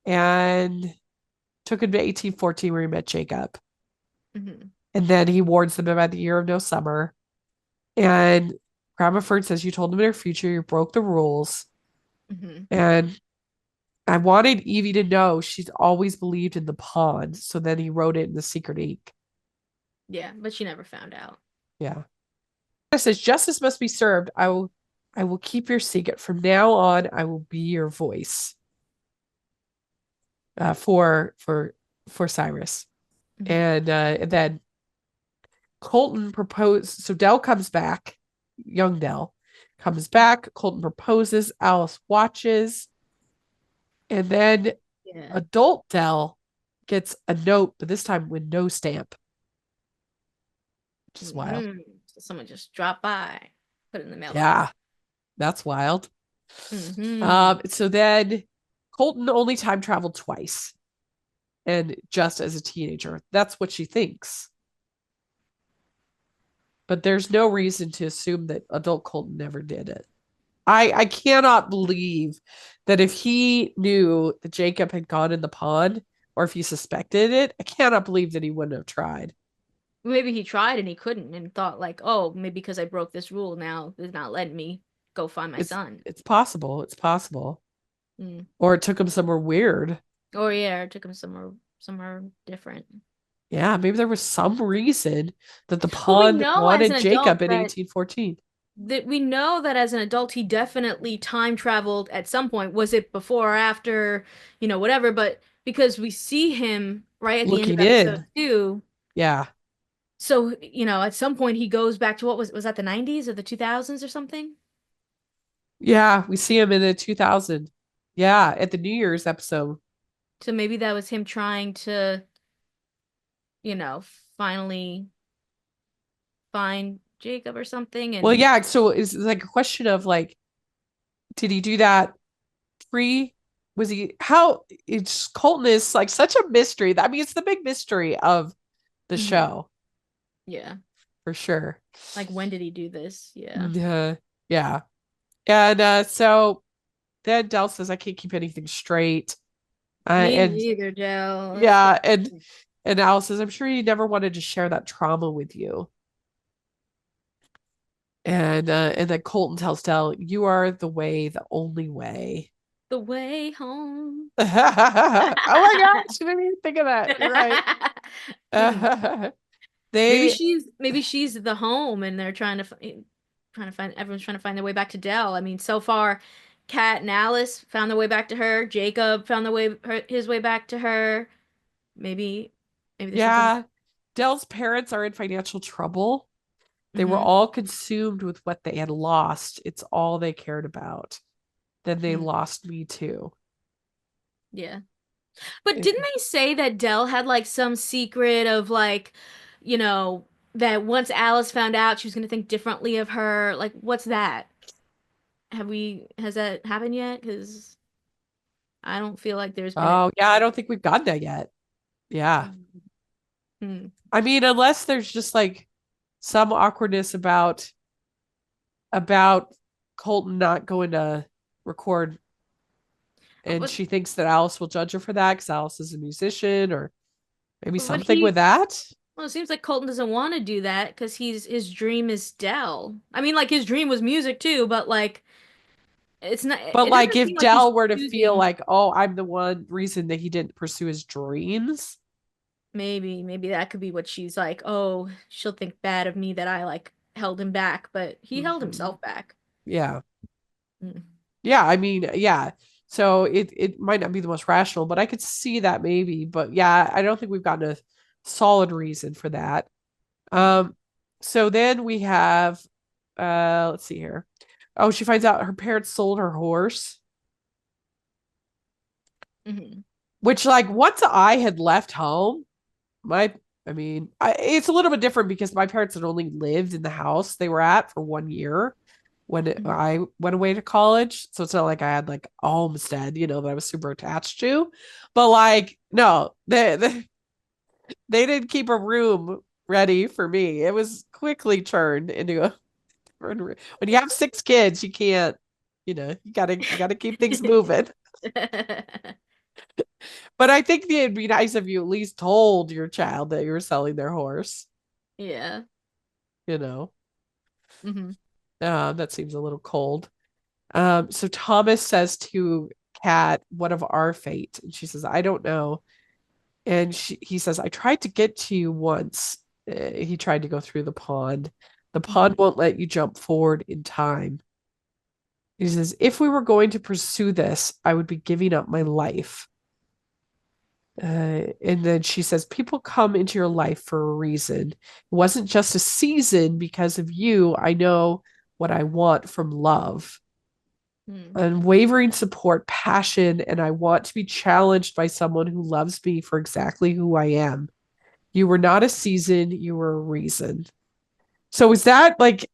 S1: and took him to 1814 where he met Jacob.
S2: Hmm.
S1: And then he warns them about the year of no summer. And Grandma Fern says, you told them in their future, you broke the rules.
S2: Hmm.
S1: And I wanted Evie to know she's always believed in the pond. So then he wrote it in the secret ink.
S2: Yeah, but she never found out.
S1: Yeah. It says, justice must be served. I will keep your secret. From now on, I will be your voice uh, for for for Cyrus.
S2: Hmm.
S1: And then Colton proposed. So Dell comes back, young Dell comes back. Colton proposes. Alice watches, and then
S2: Yeah.
S1: adult Dell gets a note, but this time with no stamp, which is wild.
S2: So someone just dropped by, put it in the mailbox.
S1: Yeah, that's wild.
S2: Hmm.
S1: So then Colton only time traveled twice, and just as a teenager, that's what she thinks. But there's no reason to assume that adult Colton never did it. I cannot believe that if he knew that Jacob had gone in the pond or if he suspected it, I cannot believe that he wouldn't have tried.
S2: Maybe he tried and he couldn't and thought like, oh, maybe because I broke this rule now, it's not letting me go find my
S1: It's
S2: son.
S1: it's possible. It's possible.
S2: Mm.
S1: Or it took him somewhere weird.
S2: Or yeah, it took him somewhere different.
S1: Yeah, maybe there was some reason that the
S2: Well, we
S1: pond
S2: know as
S1: wanted
S2: an adult
S1: Jacob in
S2: that
S1: 1814.
S2: we know that as an adult he definitely time traveled at some point. Was it before or after, whatever, but because we see him right at the end of
S1: Looking
S2: episode
S1: in.
S2: 2.
S1: Yeah.
S2: So, at some point he goes back to what was that the 90s or the 2000s or something?
S1: Yeah, we see him in the 2000. Yeah, at the New Year's episode.
S2: So maybe that was him trying to, you know, finally find Jacob or something
S1: Well,
S2: and
S1: yeah, so it's like a question of like, did he do that pre? Was he how it's Colton is like such a mystery. I mean, it's the big mystery of the
S2: Mhm.
S1: show
S2: Yeah.
S1: for sure.
S2: Like when did he do this? Yeah.
S1: Yeah. And so then Dell says, I can't keep anything straight.
S2: Me
S1: And
S2: neither, Joe. Let's go.
S1: yeah, and Alice says, I'm sure he never wanted to share that trauma with you. And then Colton tells Dell, you are the way, the only way.
S2: The way home.
S1: Oh my gosh, I didn't even think of that. You're right.
S2: Hmm. Maybe
S1: They,
S2: she's the home and they're trying to find everyone's trying to find their way back to Dell. I mean, so far Kat and Alice found their way back to her. Jacob found his way back to her. Maybe there's something.
S1: yeah, Dell's parents are in financial trouble. They were
S2: Hmm.
S1: all consumed with what they had lost. It's all they cared about. Then they lost me too.
S2: Yeah. But
S1: It-
S2: didn't they say that Dell had like some secret of like, you know, that once Alice found out she was going to think differently of her? Like, what's that? Has that happened yet? Because I don't feel like there's been
S1: oh, yeah, I don't think we've gotten there yet. Yeah.
S2: Hmm.
S1: I mean, unless there's just like some awkwardness about Colton not going to record and
S2: But
S1: she thinks that Alice will judge her for that because Alice is a musician or maybe
S2: but
S1: something with that.
S2: well, it seems like Colton doesn't want to do that because his dream is Dell. I mean, like his dream was music too, but like it's not.
S1: But
S2: It
S1: like
S2: doesn't
S1: if
S2: seem like he's
S1: Dell were to feel
S2: choosing.
S1: like, oh, I'm the one reason that he didn't pursue his dreams.
S2: Maybe that could be what she's like. Oh, she'll think bad of me that I like held him back, but he held
S1: Mhm.
S2: himself back.
S1: Yeah.
S2: Mm.
S1: Yeah. I mean, yeah. So it might not be the most rational, but I could see that maybe. But yeah, I don't think we've gotten a solid reason for that.
S2: Mm.
S1: Um, so then we have let's see here. Oh, she finds out her parents sold her horse,
S2: Mhm.
S1: which like once I had left home, my I mean, it's a little bit different because my parents had only lived in the house they were at for 1 year I went away to college. So it's not like I had like a homestead, that I was super attached to. But like, no, they didn't keep a room ready for me. It was quickly turned into a when you have 6 kids, you can't, you gotta keep things moving. But I think it'd be nice if you at least told your child that you were selling their horse,
S2: Yeah.
S1: you know.
S2: Hmm.
S1: That seems a little cold. So Thomas says to Kat, "What of our fate?" And she says, "I don't know." And he says, "I tried to get to you once." He tried to go through the pond. The pond won't let you jump forward in time. He says, "If we were going to pursue this, I would be giving up my life." And then she says, "People come into your life for a reason. It wasn't just a season because of you. I know what I want from love.
S2: Hmm.
S1: Unwavering support, passion, and I want to be challenged by someone who loves me for exactly who I am. You were not a season, you were a reason." So is that like,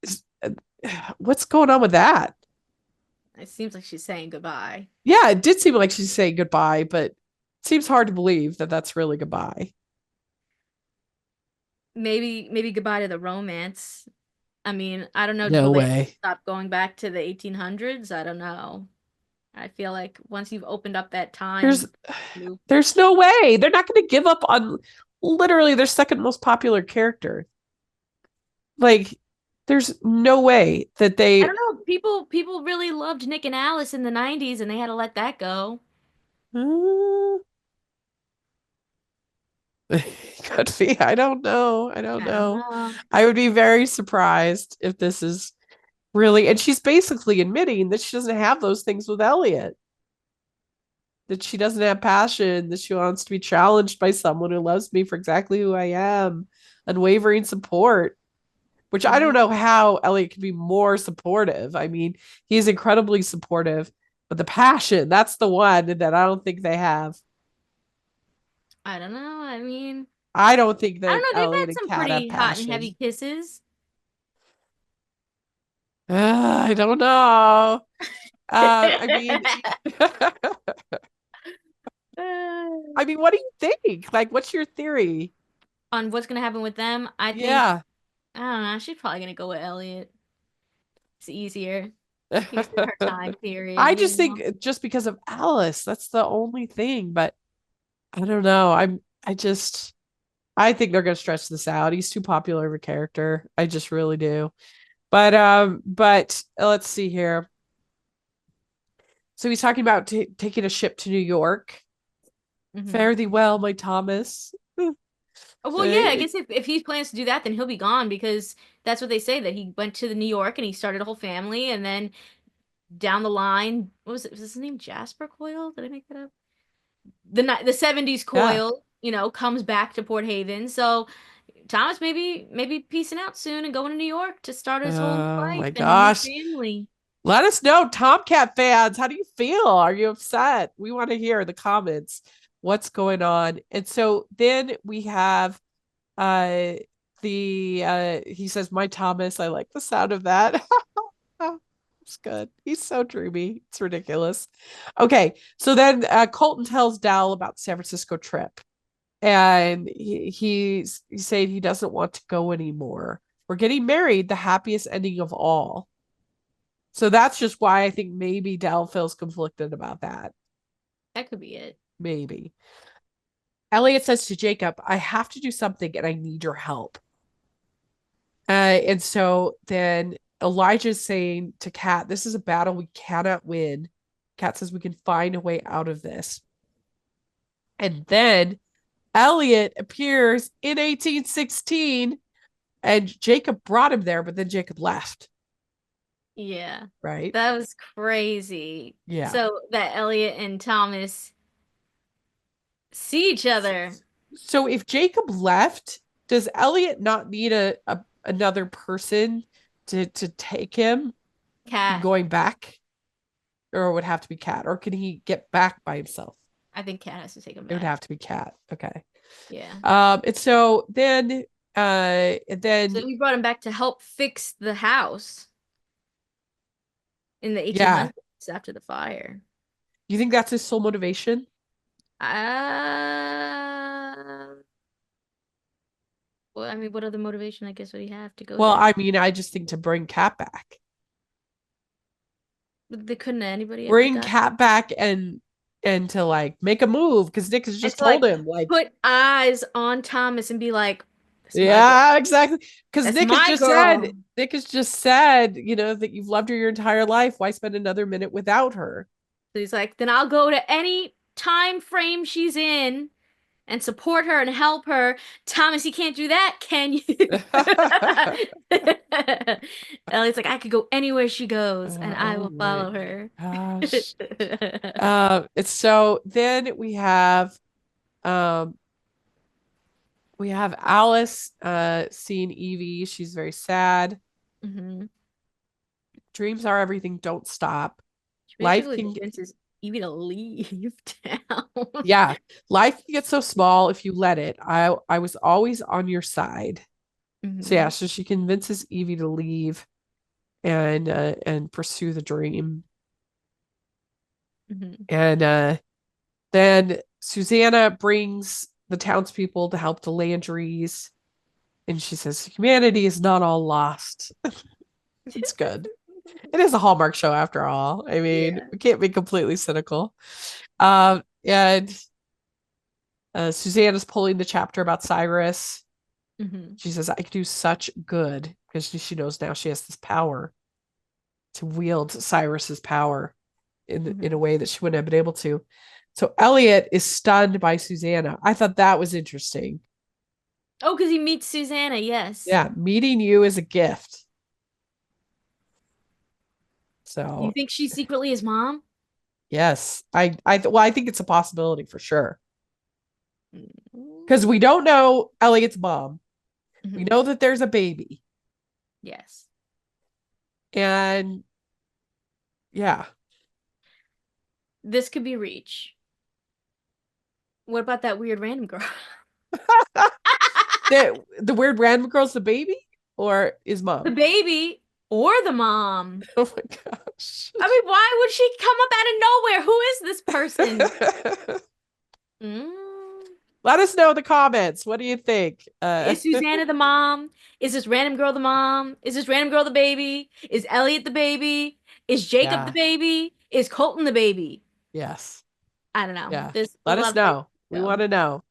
S1: is, what's going on with that?
S2: It seems like she's saying goodbye.
S1: Yeah, it did seem like she's saying goodbye, but it seems hard to believe that that's really goodbye.
S2: Maybe goodbye to the romance. I mean, I don't know.
S1: No
S2: Will they
S1: way.
S2: stop going back to the 1800s? I don't know. I feel like once you've opened up that
S1: There's
S2: time loop,
S1: there's no way. They're not going to give up on literally their second most popular character. Like there's no way that
S2: I
S1: they
S2: don't know. People really loved Nick and Alice in the 90s and they had to let that go.
S1: uh, could be. I don't know. I don't
S2: I don't
S1: know.
S2: know.
S1: I would be very surprised if this is really, and she's basically admitting that she doesn't have those things with Elliot, that she doesn't have passion, that she wants to be challenged by someone who loves me for exactly who I am, unwavering support, which I don't
S2: Hmm.
S1: know how Elliot can be more supportive. I mean, he's incredibly supportive, but the passion, that's the one that I don't think they have.
S2: I don't know. I mean,
S1: I don't think
S2: I don't
S1: that
S2: know. They've
S1: Elliot
S2: had
S1: and
S2: some
S1: Kat have
S2: pretty hot and heavy
S1: passion.
S2: kisses.
S1: I don't know. I mean, I mean, what do you think? Like, what's your theory?
S2: On what's gonna happen with them, I think
S1: Yeah.
S2: I don't know. She's probably gonna go with Elliot. It's easier. He's in her time period,
S1: I
S2: you
S1: just think
S2: know.
S1: just because of Alice, that's the only thing. But I don't know. I think they're gonna stretch this out. He's too popular of a character. I just really do. But let's see here. So he's talking about taking a ship to New York.
S2: Hmm.
S1: Fare thee well, my Thomas.
S2: Oh, well, yeah, I
S1: Uh,
S2: guess if he plans to do that, then he'll be gone because that's what they say that he went to the New York and he started a whole family, and then down the line, what was it? Was his name Jasper Coyle? Did I make that up? The 70s
S1: yeah.
S2: Coyle, comes back to Port Haven. So Thomas maybe peacing out soon and going to New York to start his whole new
S1: Oh
S2: life
S1: my
S2: and a new
S1: gosh.
S2: family.
S1: Let us know, Tomcat fans. How do you feel? Are you upset? We want to hear in the comments what's going on. And so then we have uh the he says, "My Thomas." I like the sound of that. It's good. He's so dreamy. It's ridiculous. Okay, so then Colton tells Dal about the San Francisco trip, and he's saying he doesn't want to go anymore. We're getting married, the happiest ending of all. So that's just why I think maybe Dal feels conflicted about that.
S2: That could be it.
S1: Maybe. Elliot says to Jacob, "I have to do something and I need your help." And so then Elijah's saying to Kat, "This is a battle we cannot win." Kat says, "We can find a way out of this." And then Elliot appears in 1816 and Jacob brought him there, but then Jacob left,
S2: Yeah.
S1: right?
S2: That was crazy.
S1: Yeah.
S2: So that Elliot and Thomas see each other.
S1: So if Jacob left, does Elliot not need a another person to take him
S2: Cat.
S1: going back? Or it would have to be Cat? Or can he get back by himself?
S2: I think Cat has to take him
S1: It would
S2: back.
S1: have to be Cat. Okay.
S2: Yeah.
S1: And so then
S2: So we brought him back to help fix the house. in the
S1: Yeah.
S2: 1800s after the fire.
S1: You think that's his sole motivation?
S2: Uh, well, I mean, what other motivation, I guess, would he have to go
S1: Well,
S2: there?
S1: I mean, I just think to bring Kat back.
S2: But they couldn't anybody have
S1: Bring
S2: got
S1: Kat back and to like make a move because Nick has
S2: and
S1: just
S2: to like
S1: told him like,
S2: put eyes on Thomas and be like, "That's my girl.
S1: yeah, exactly. Because
S2: That's my girl."
S1: Nick has just said, that you've loved her your entire life. Why spend another minute without her?
S2: So he's like, "Then I'll go to any time frame she's in and support her and help her." Thomas, you can't do that, can you? Elliot's like, "I could go anywhere she goes, and I
S1: Oh
S2: will
S1: my
S2: follow her."
S1: gosh. It's so then um we have Alice seeing Evie. She's very sad.
S2: hmm
S1: Dreams are everything, don't stop.
S2: She
S1: Life
S2: basically
S1: can
S2: convinces Evie to leave town.
S1: Yeah, life can get so small if you let it. I was always on your side. So yeah,
S2: hmm
S1: so she convinces Evie to leave and pursue the dream.
S2: hmm
S1: And then Susanna brings the townspeople to help the Landrys, and she says humanity is not all lost. It's good. It is a Hallmark show after all. I mean,
S2: Yeah.
S1: we can't be completely cynical. And Susanna's pulling the chapter about Cyrus.
S2: hmm
S1: She says, I could do such good because she knows now she has this power to wield Cyrus's power in a
S2: hmm
S1: way that she wouldn't have been able to. So Elliot is stunned by Susanna. I thought that was interesting.
S2: Oh, because he meets Susanna, yes.
S1: Yeah, meeting you is a gift.
S2: You
S1: So
S2: think she's secretly his mom?
S1: yes, I think it's a possibility for sure
S2: Mm.
S1: because we don't know Elliot's mom. We
S2: Mhm.
S1: know that there's a baby,
S2: Yes.
S1: and yeah,
S2: This could be Reach. What about that weird random girl?
S1: the weird random girl's the baby or is
S2: The
S1: mom?
S2: baby or the mom?
S1: Oh my gosh.
S2: I mean, why would she come up out of nowhere? Who is this person? Mm.
S1: Let us know in the comments. What do you think?
S2: Is Susanna the mom? Is this random girl the mom? Is this random girl the baby? Is Elliot the baby? Is Jacob the
S1: Yeah.
S2: baby? Is Colton the baby?
S1: Yes.
S2: I don't know.
S1: Yeah.
S2: There's
S1: Let
S2: a
S1: us
S2: lot of places
S1: know. We
S2: to
S1: want
S2: go.
S1: to know.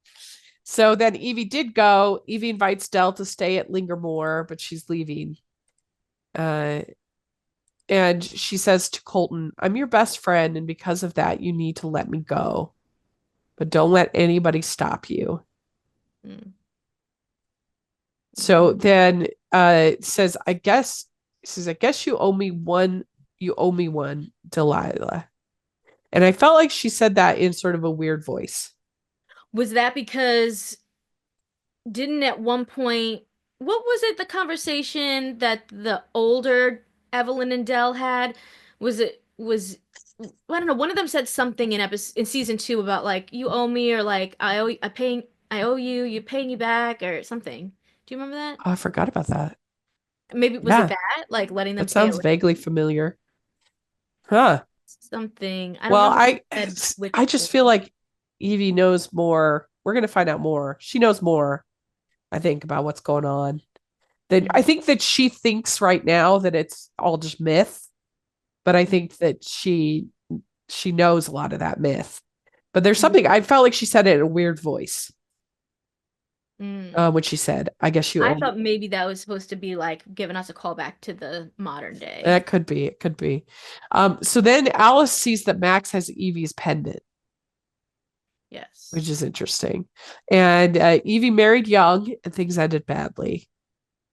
S1: So then Evie did go. Evie invites Dell to stay at Lingermore, but she's leaving. Uh, and she says to Colton, I'm your best friend, and because of that, you need to let me go. But don't let anybody stop you.
S2: Mm.
S1: So
S2: Mhm.
S1: then says, I guess you owe me one, Delilah. And I felt like she said that in sort of a weird voice.
S2: Was that because didn't at one point, what was it, the conversation that the older Evelyn and Dell had? I don't know, one of them said something in season two about like you owe me or like I owe you, you pay me back or something. Do you remember that?
S1: Oh, I forgot about that.
S2: Maybe was it
S1: Yeah,
S2: that? Like letting them
S1: that
S2: stay
S1: sounds
S2: away
S1: vaguely familiar. Huh.
S2: something. I don't
S1: Well,
S2: remember who said
S1: I
S2: which
S1: just feel
S2: one.
S1: like Evie knows more. We're gonna find out more. She knows more, I think, about what's going on. That I
S2: Mhm.
S1: think that she thinks right now that it's all just myth, but I
S2: Mhm.
S1: think that she knows a lot of that myth. But there's
S2: Mhm.
S1: something I felt like she said it in a weird voice
S2: Mm.
S1: when she said, "I guess you
S2: I
S1: owe me."
S2: thought maybe that was supposed to be like giving us a call back to the modern day.
S1: That could be. It could be. So then Alice sees that Max has Evie's pendant,
S2: Yes.
S1: which is interesting. And Evie married young, and things ended badly.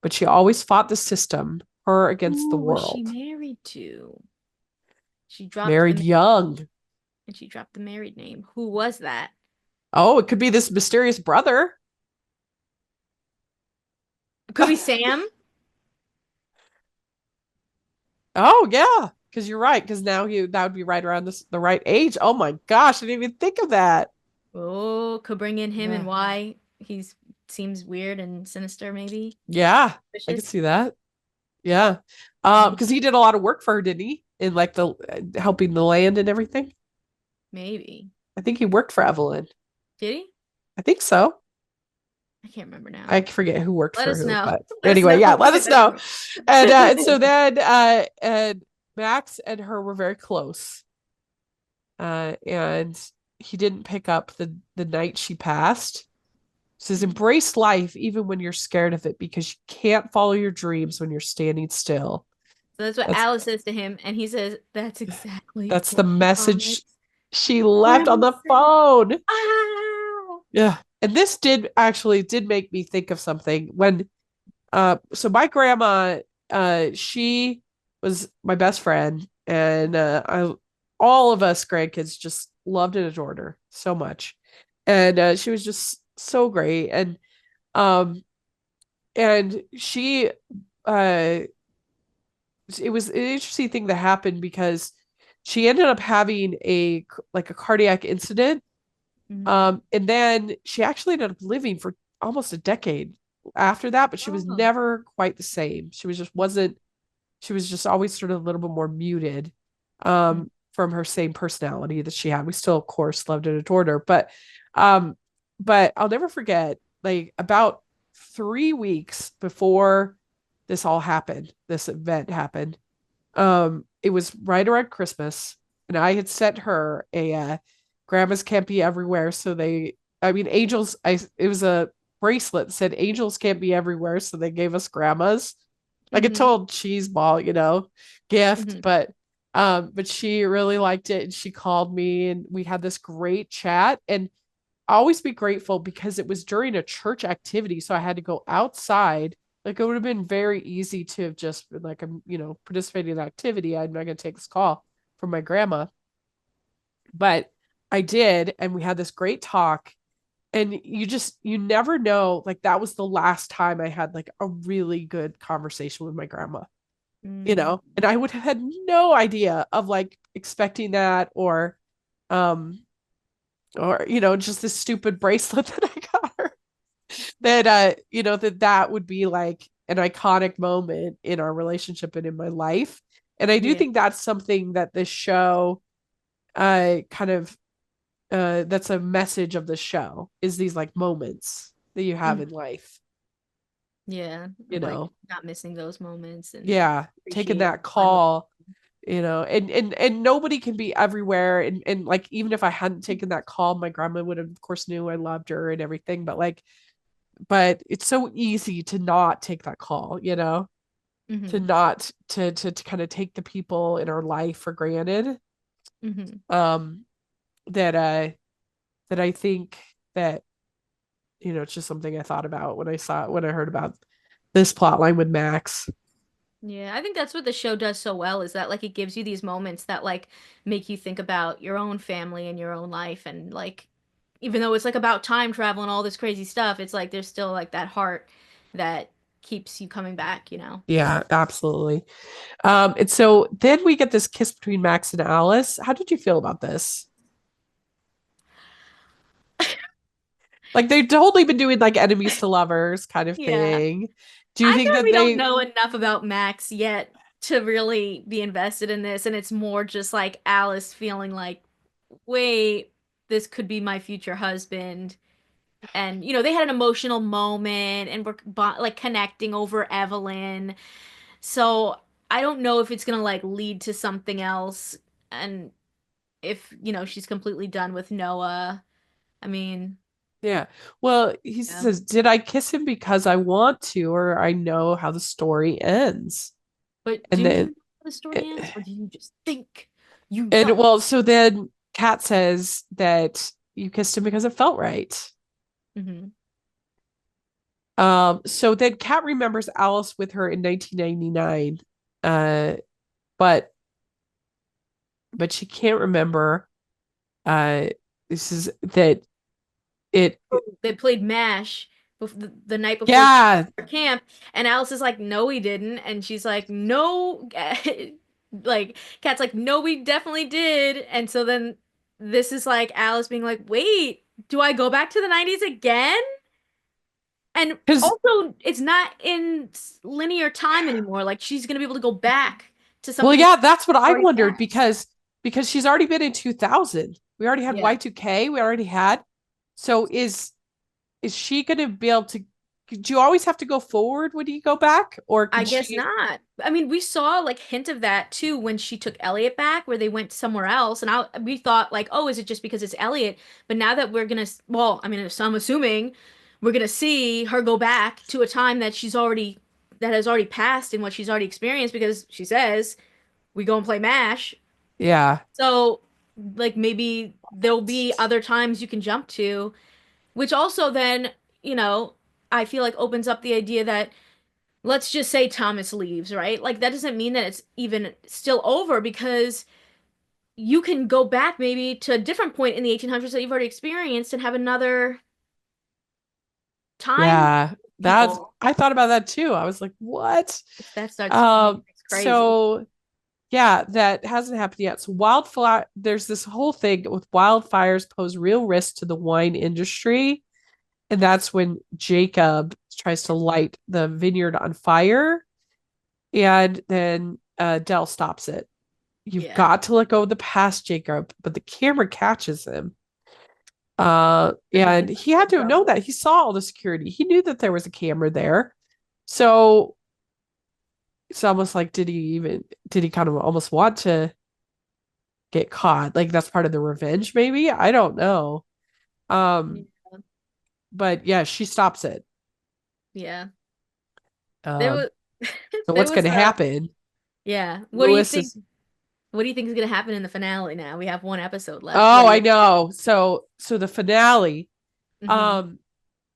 S1: But she always fought the system, her against the
S2: Who was she
S1: world.
S2: married to? She dropped
S1: Married
S2: the
S1: young.
S2: and she dropped the married name. Who was that?
S1: Oh, it could be this mysterious brother.
S2: It could be Sam.
S1: Oh yeah, because you're right. Because now that would be right around the right age. Oh my gosh, I didn't even think of that.
S2: Oh, could bring in him and
S1: Yeah,
S2: why he's seems weird and sinister, maybe
S1: yeah, I could
S2: vicious.
S1: see that. Yeah,
S2: Mm.
S1: because he did a lot of work for her, didn't he? in like the helping the land and everything.
S2: Maybe.
S1: I think he worked for Evelyn.
S2: Did he?
S1: I think so.
S2: I can't remember now.
S1: I forget who worked
S2: Let
S1: for
S2: us
S1: who,
S2: know.
S1: but
S2: Let us
S1: anyway,
S2: know.
S1: yeah, let us know. And so then and Max and her were very close. And he didn't pick up the night she passed. Says embrace life even when you're scared of it because you can't follow your dreams when you're standing still.
S2: So that's what
S1: That's
S2: Alice says to him, and he says, "That's exactly
S1: that's the
S2: what
S1: message she left on
S2: Grandma
S1: the
S2: said."
S1: phone.
S2: Ah!
S1: Yeah. And this did make me think of something when so my grandma she was my best friend and I all of us grandkids just loved and adored her so much. And she was just so great um and she uh it was an interesting thing that happened because she ended up having a cardiac incident.
S2: Mhm.
S1: And then she actually ended up living for almost a decade after that, but she was
S2: Oh.
S1: never quite the same. She was just always sort of a little bit more muted
S2: Mhm.
S1: from her same personality that she had. We still, of course, loved and adored her. Um, but I'll never forget, like about 3 weeks before this all happened, this event happened. It was right around Christmas, and I had sent her a grandmas can't be everywhere. So I mean, angels, it was a bracelet that said angels can't be everywhere. So they gave us grandmas like a
S2: Mhm.
S1: total cheese ball, gift.
S2: Mhm.
S1: But she really liked it and she called me and we had this great chat. And I always be grateful because it was during a church activity. So I had to go outside. Like it would have been very easy to have just been like, I'm, participating in an activity. I'm not going to take this call from my grandma. But I did. And we had this great talk. And you never know. Like that was the last time I had like a really good conversation with my grandma.
S2: Mhm.
S1: And I would have had no idea of like expecting that um, just this stupid bracelet that I got her that that would be like an iconic moment in our relationship and in my life. And I do
S2: Yeah.
S1: think that's something that this show kind of that's a message of the show is these like moments that you have
S2: Mhm.
S1: in life,
S2: Yeah.
S1: you
S2: Like
S1: know.
S2: not missing those moments and
S1: Yeah, taking
S2: appreciating
S1: that
S2: the time with.
S1: call, and nobody can be everywhere and like even if I hadn't taken that call, my grandma would have of course knew I loved her and everything, but it's so easy to not take that call, to
S2: Mhm.
S1: not to kind of take the people in our life for granted.
S2: Mhm.
S1: Um that that I think that it's just something I thought about when I heard about this plot line with Max.
S2: Yeah, I think that's what the show does so well is that like it gives you these moments that like make you think about your own family and your own life and like even though it's like about time travel and all this crazy stuff, it's like there's still like that heart that keeps you coming back, you know?
S1: Yeah, absolutely. And so then we get this kiss between Max and Alice. How did you feel about this? Like they've totally been doing like enemies to lovers kind of
S2: Yeah.
S1: thing. Do you
S2: I
S1: think
S2: feel like
S1: that
S2: we don't
S1: they
S2: know enough about Max yet to really be invested in this, and it's more just like Alice feeling like, wait, this could be my future husband. And they had an emotional moment and were like connecting over Evelyn. So I don't know if it's gonna like lead to something else, and if she's completely done with Noah. I mean,
S1: Yeah. Well, he
S2: yeah.
S1: says, "Did I kiss him because I want to, or I know how the story ends?"
S2: But do
S1: And
S2: you
S1: then,
S2: know how the story ends, or do you just think you
S1: and
S2: know?
S1: well, so then Kat says that you kissed him because it felt right.
S2: Hmm.
S1: So then Kat remembers Alice with her in 1999, uh, but she can't remember. Uh, this is that it.
S2: They played MASH the night before
S1: Yeah,
S2: camp, and Alice is like, "No, we didn't," and she's like, "No," like Kat's like, "No, we definitely did," and so then this is like Alice being like, "Wait, do I go back to the 90s again?" And
S1: because
S2: also, it's not in linear time anymore. Like she's gonna be able to go back to
S1: Well,
S2: something
S1: yeah, that's what I
S2: already
S1: wondered
S2: passed.
S1: because she's already been in 2000. We already had
S2: Yeah.
S1: Y2K. We already had. So is she going to be able to? Do you always have to go forward when you go back, or
S2: I
S1: can
S2: guess
S1: she?
S2: not. I mean, we saw like hint of that too when she took Elliot back, where they went somewhere else, and we thought like, oh, is it just because it's Elliot? But now that we're gonna, well, I mean, so I'm assuming we're gonna see her go back to a time that has already passed and what she's already experienced because she says we go and play MASH.
S1: Yeah,
S2: So like maybe there'll be other times you can jump to, which also then, you know, I feel like opens up the idea that let's just say Thomas leaves, right? Like that doesn't mean that it's even still over because you can go back maybe to a different point in the 1800s that you've already experienced and have another time
S1: yeah. That's
S2: people
S1: I thought about that too. I was like, what?
S2: if that starts making things crazy.
S1: So yeah, that hasn't happened yet. So wildfire, there's this whole thing with wildfires pose real risk to the wine industry. And that's when Jacob tries to light the vineyard on fire. And then Dell stops it. You've
S2: Yeah.
S1: got to let go of the past, Jacob. But the camera catches him.
S2: I didn't
S1: And
S2: think about
S1: he had to have
S2: that.
S1: known that. He saw all the security. He knew that there was a camera there. So it's almost like, did he kind of almost want to get caught? Like that's part of the revenge, maybe? I don't know.
S2: Yeah.
S1: Um, but yeah, she stops it.
S2: Yeah. There
S1: Um,
S2: was
S1: so
S2: there
S1: what's
S2: was
S1: gonna
S2: a
S1: happen?
S2: yeah.
S1: Lewis is
S2: What do you think is gonna happen in the finale now? We have one episode left. What
S1: Oh,
S2: do
S1: I
S2: you
S1: know. So the finale,
S2: hmm
S1: um,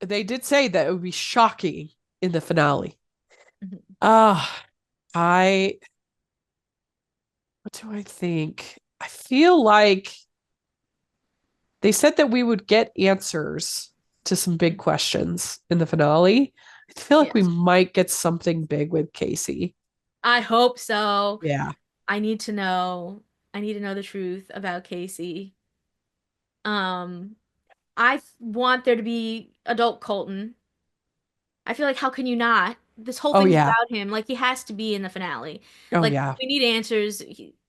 S1: they did say that it would be shocking in the finale.
S2: hmm
S1: Uh, I what do I think? I feel like they said that we would get answers to some big questions in the finale. I feel like we
S2: Yes.
S1: might get something big with Casey.
S2: I hope so.
S1: Yeah.
S2: I need to know. I need to know the truth about Casey. Um, want there to be adult Colton. I feel like how can you not? This whole
S1: Oh
S2: thing's
S1: yeah.
S2: about him. Like he has to be in the finale.
S1: Oh
S2: Like
S1: yeah.
S2: we need answers.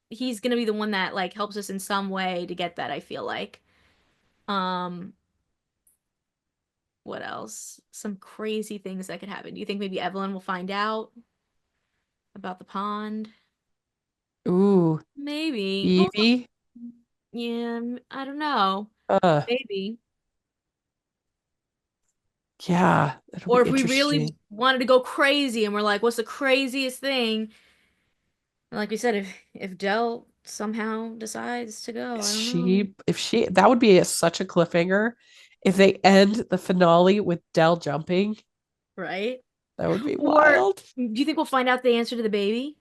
S2: He's gonna be the one that like helps us in some way to get that, I feel like. Um, what else? Some crazy things that could happen. Do you think maybe Evelyn will find out about the pond?
S1: Ooh,
S2: Maybe. Well,
S1: Evie.
S2: yeah, I don't know.
S1: Uh,
S2: Maybe.
S1: yeah, that'll be
S2: Or if we really
S1: interesting.
S2: wanted to go crazy and we're like, what's the craziest thing? And like we said, if Dell somehow decides to go, I don't know.
S1: If she that would be such a cliffhanger if they end the finale with Dell jumping.
S2: Right?
S1: That would be
S2: Or
S1: wild.
S2: do you think we'll find out the answer to the baby?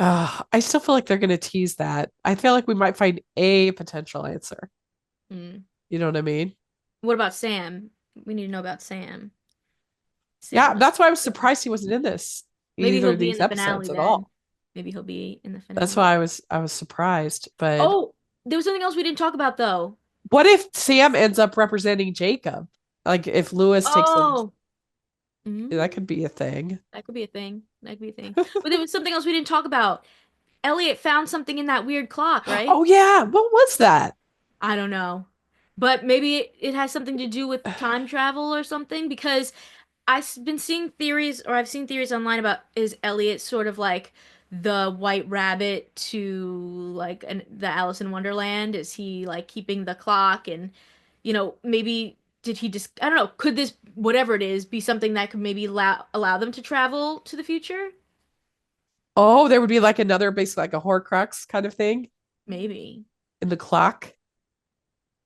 S1: I still feel like they're going to tease that. I feel like we might find a potential answer.
S2: Hmm.
S1: You know what I mean?
S2: What about Sam? We need to know about Sam.
S1: Yeah,
S2: Sam.
S1: that's why I was surprised he wasn't in this
S2: Maybe
S1: either
S2: he'll
S1: of
S2: be in
S1: these
S2: the finale
S1: episodes at
S2: then.
S1: all.
S2: Maybe he'll be in the
S1: That's
S2: finale.
S1: why I was surprised. But
S2: Oh, there was something else we didn't talk about though.
S1: what if Sam ends up representing Jacob? Like if Lewis takes him,
S2: Oh,
S1: that
S2: mm,
S1: could be a thing.
S2: that could be a thing. That could be a thing. But there was something else we didn't talk about. Elliot found something in that weird clock, right?
S1: Oh yeah, what was that?
S2: I don't know. But maybe it has something to do with time travel or something because been seeing theories or I've seen theories online about is Elliot sort of like the White Rabbit to like the Alice in Wonderland? Is he like keeping the clock and maybe did he just I don't know, could this whatever it is be something that could maybe allow them to travel to the future?
S1: Oh, there would be like another basically like a Horcrux kind of thing
S2: Maybe.
S1: in the clock.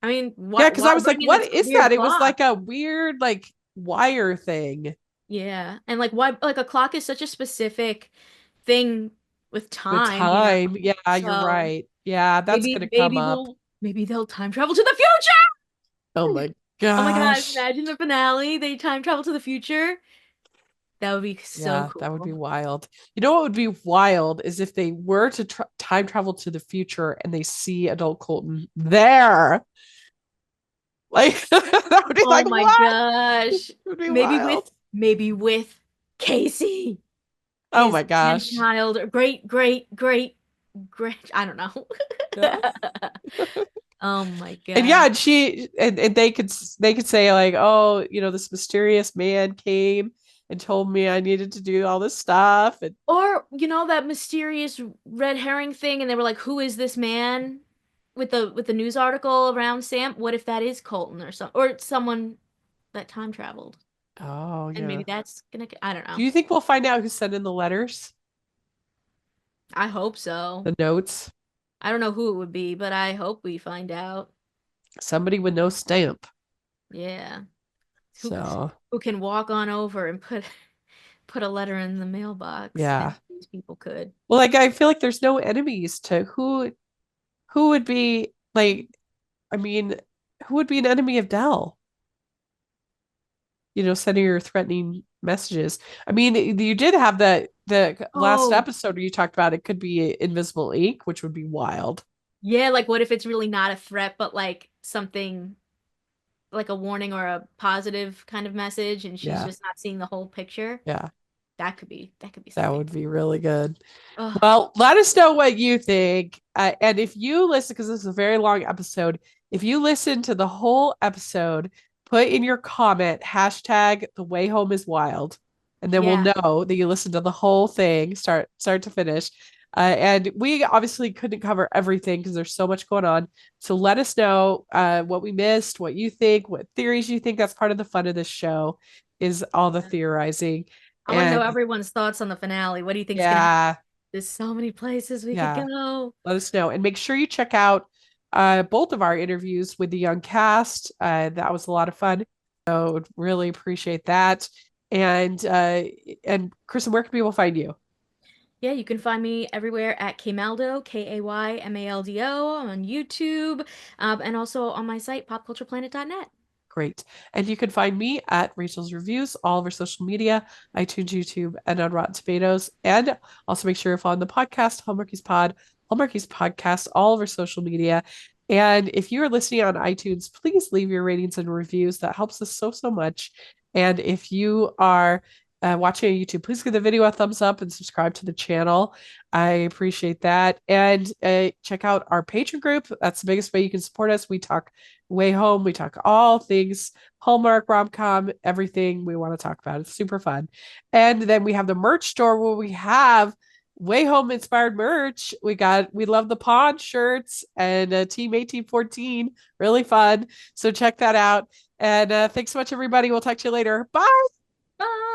S2: I mean,
S1: Yeah, because I
S2: why
S1: was like,
S2: bring in
S1: what
S2: this
S1: is
S2: weird
S1: that? It was
S2: clock?
S1: like a weird like wire thing
S2: Yeah. And like why like a clock is such a specific thing with
S1: with
S2: time,
S1: time. Yeah, you're
S2: So
S1: right. Yeah, that's
S2: maybe
S1: gonna come up.
S2: maybe they'll time travel to the future.
S1: Oh my
S2: Oh my God,
S1: gosh.
S2: imagine the finale. They time travel to the future. That would be so
S1: Yeah, that would be
S2: cool.
S1: wild. You know what would be wild is if they were to time travel to the future and they see adult Colton there. Like that would be
S2: Oh
S1: like,
S2: my
S1: what?
S2: gosh.
S1: It would be
S2: Maybe with
S1: wild.
S2: maybe with Casey.
S1: Oh
S2: his
S1: my gosh.
S2: grandchild, or great, I don't know.
S1: Yeah.
S2: Oh my
S1: And yeah,
S2: God.
S1: and and they could say like, oh, this mysterious man came and told me I needed to do all this stuff. And
S2: Or, that mysterious red herring thing, and they were like, "Who is this man?" With the news article around Sam. What if that is Colton or someone that time traveled?
S1: oh
S2: And maybe
S1: yeah.
S2: that's gonna, I don't
S1: Do
S2: know.
S1: you think we'll find out who sent in the letters,
S2: I hope so.
S1: the notes?
S2: I don't know who it would be, but I hope we find out.
S1: Somebody with no stamp.
S2: Yeah. Who
S1: So
S2: who can walk on over and put a letter in the mailbox,
S1: yeah.
S2: and these people could.
S1: Well, like I feel like there's no enemies to who would be like, I mean, who would be an enemy of Dell? Sending her threatening messages. I mean, you did have the last
S2: Oh,
S1: episode where you talked about it could be invisible ink, which would be wild.
S2: yeah, like what if it's really not a threat, but like something like a warning or a positive kind of message, and she's
S1: Yeah,
S2: just not seeing the whole picture?
S1: yeah,
S2: That could be
S1: that
S2: something.
S1: would be really good.
S2: Oh,
S1: Well, let us know what you think. And if you listen, because this is a very long episode, if you listen to the whole episode, put in your comment hashtag the way home is wild. And then we'll
S2: yeah.
S1: know that you listened to the whole thing, start to finish. And we obviously couldn't cover everything because there's so much going on. So let us know what we missed, what you think, what theories you think. That's part of the fun of this show is all the theorizing.
S2: I want to know
S1: And
S2: everyone's thoughts on the finale. What do you think is gonna happen?
S1: yeah,
S2: There's so many places we could
S1: yeah.
S2: go.
S1: Let us know. And make sure you check out both of our interviews with the young cast. That was a lot of fun. So would really appreciate that. And Kristen, where can people find you?
S2: Yeah, you can find me everywhere at Kaymaldo, Kaymaldo, on YouTube, and also on my site, popcultureplanet.net.
S1: Great. And you can find me at Rachel's Reviews, all over social media, iTunes, YouTube, and on Rotten Tomatoes. And also make sure you're following the podcast, Hallmarkies Pod, Hallmarkies Podcast, all over social media. And if you are listening on iTunes, please leave your ratings and reviews. That helps us so, so much. And if you are watching on YouTube, please give the video a thumbs up and subscribe to the channel. I appreciate that. And check out our Patreon group. That's the biggest way you can support us. We talk way home. We talk all things Hallmark, rom-com, everything we want to talk about. It's super fun. And then we have the merch store where we have way home inspired merch. We love the pond shirts and Team 1814. Really fun. So check that out. And thanks so much, everybody. We'll talk to you later. Bye.
S2: Bye!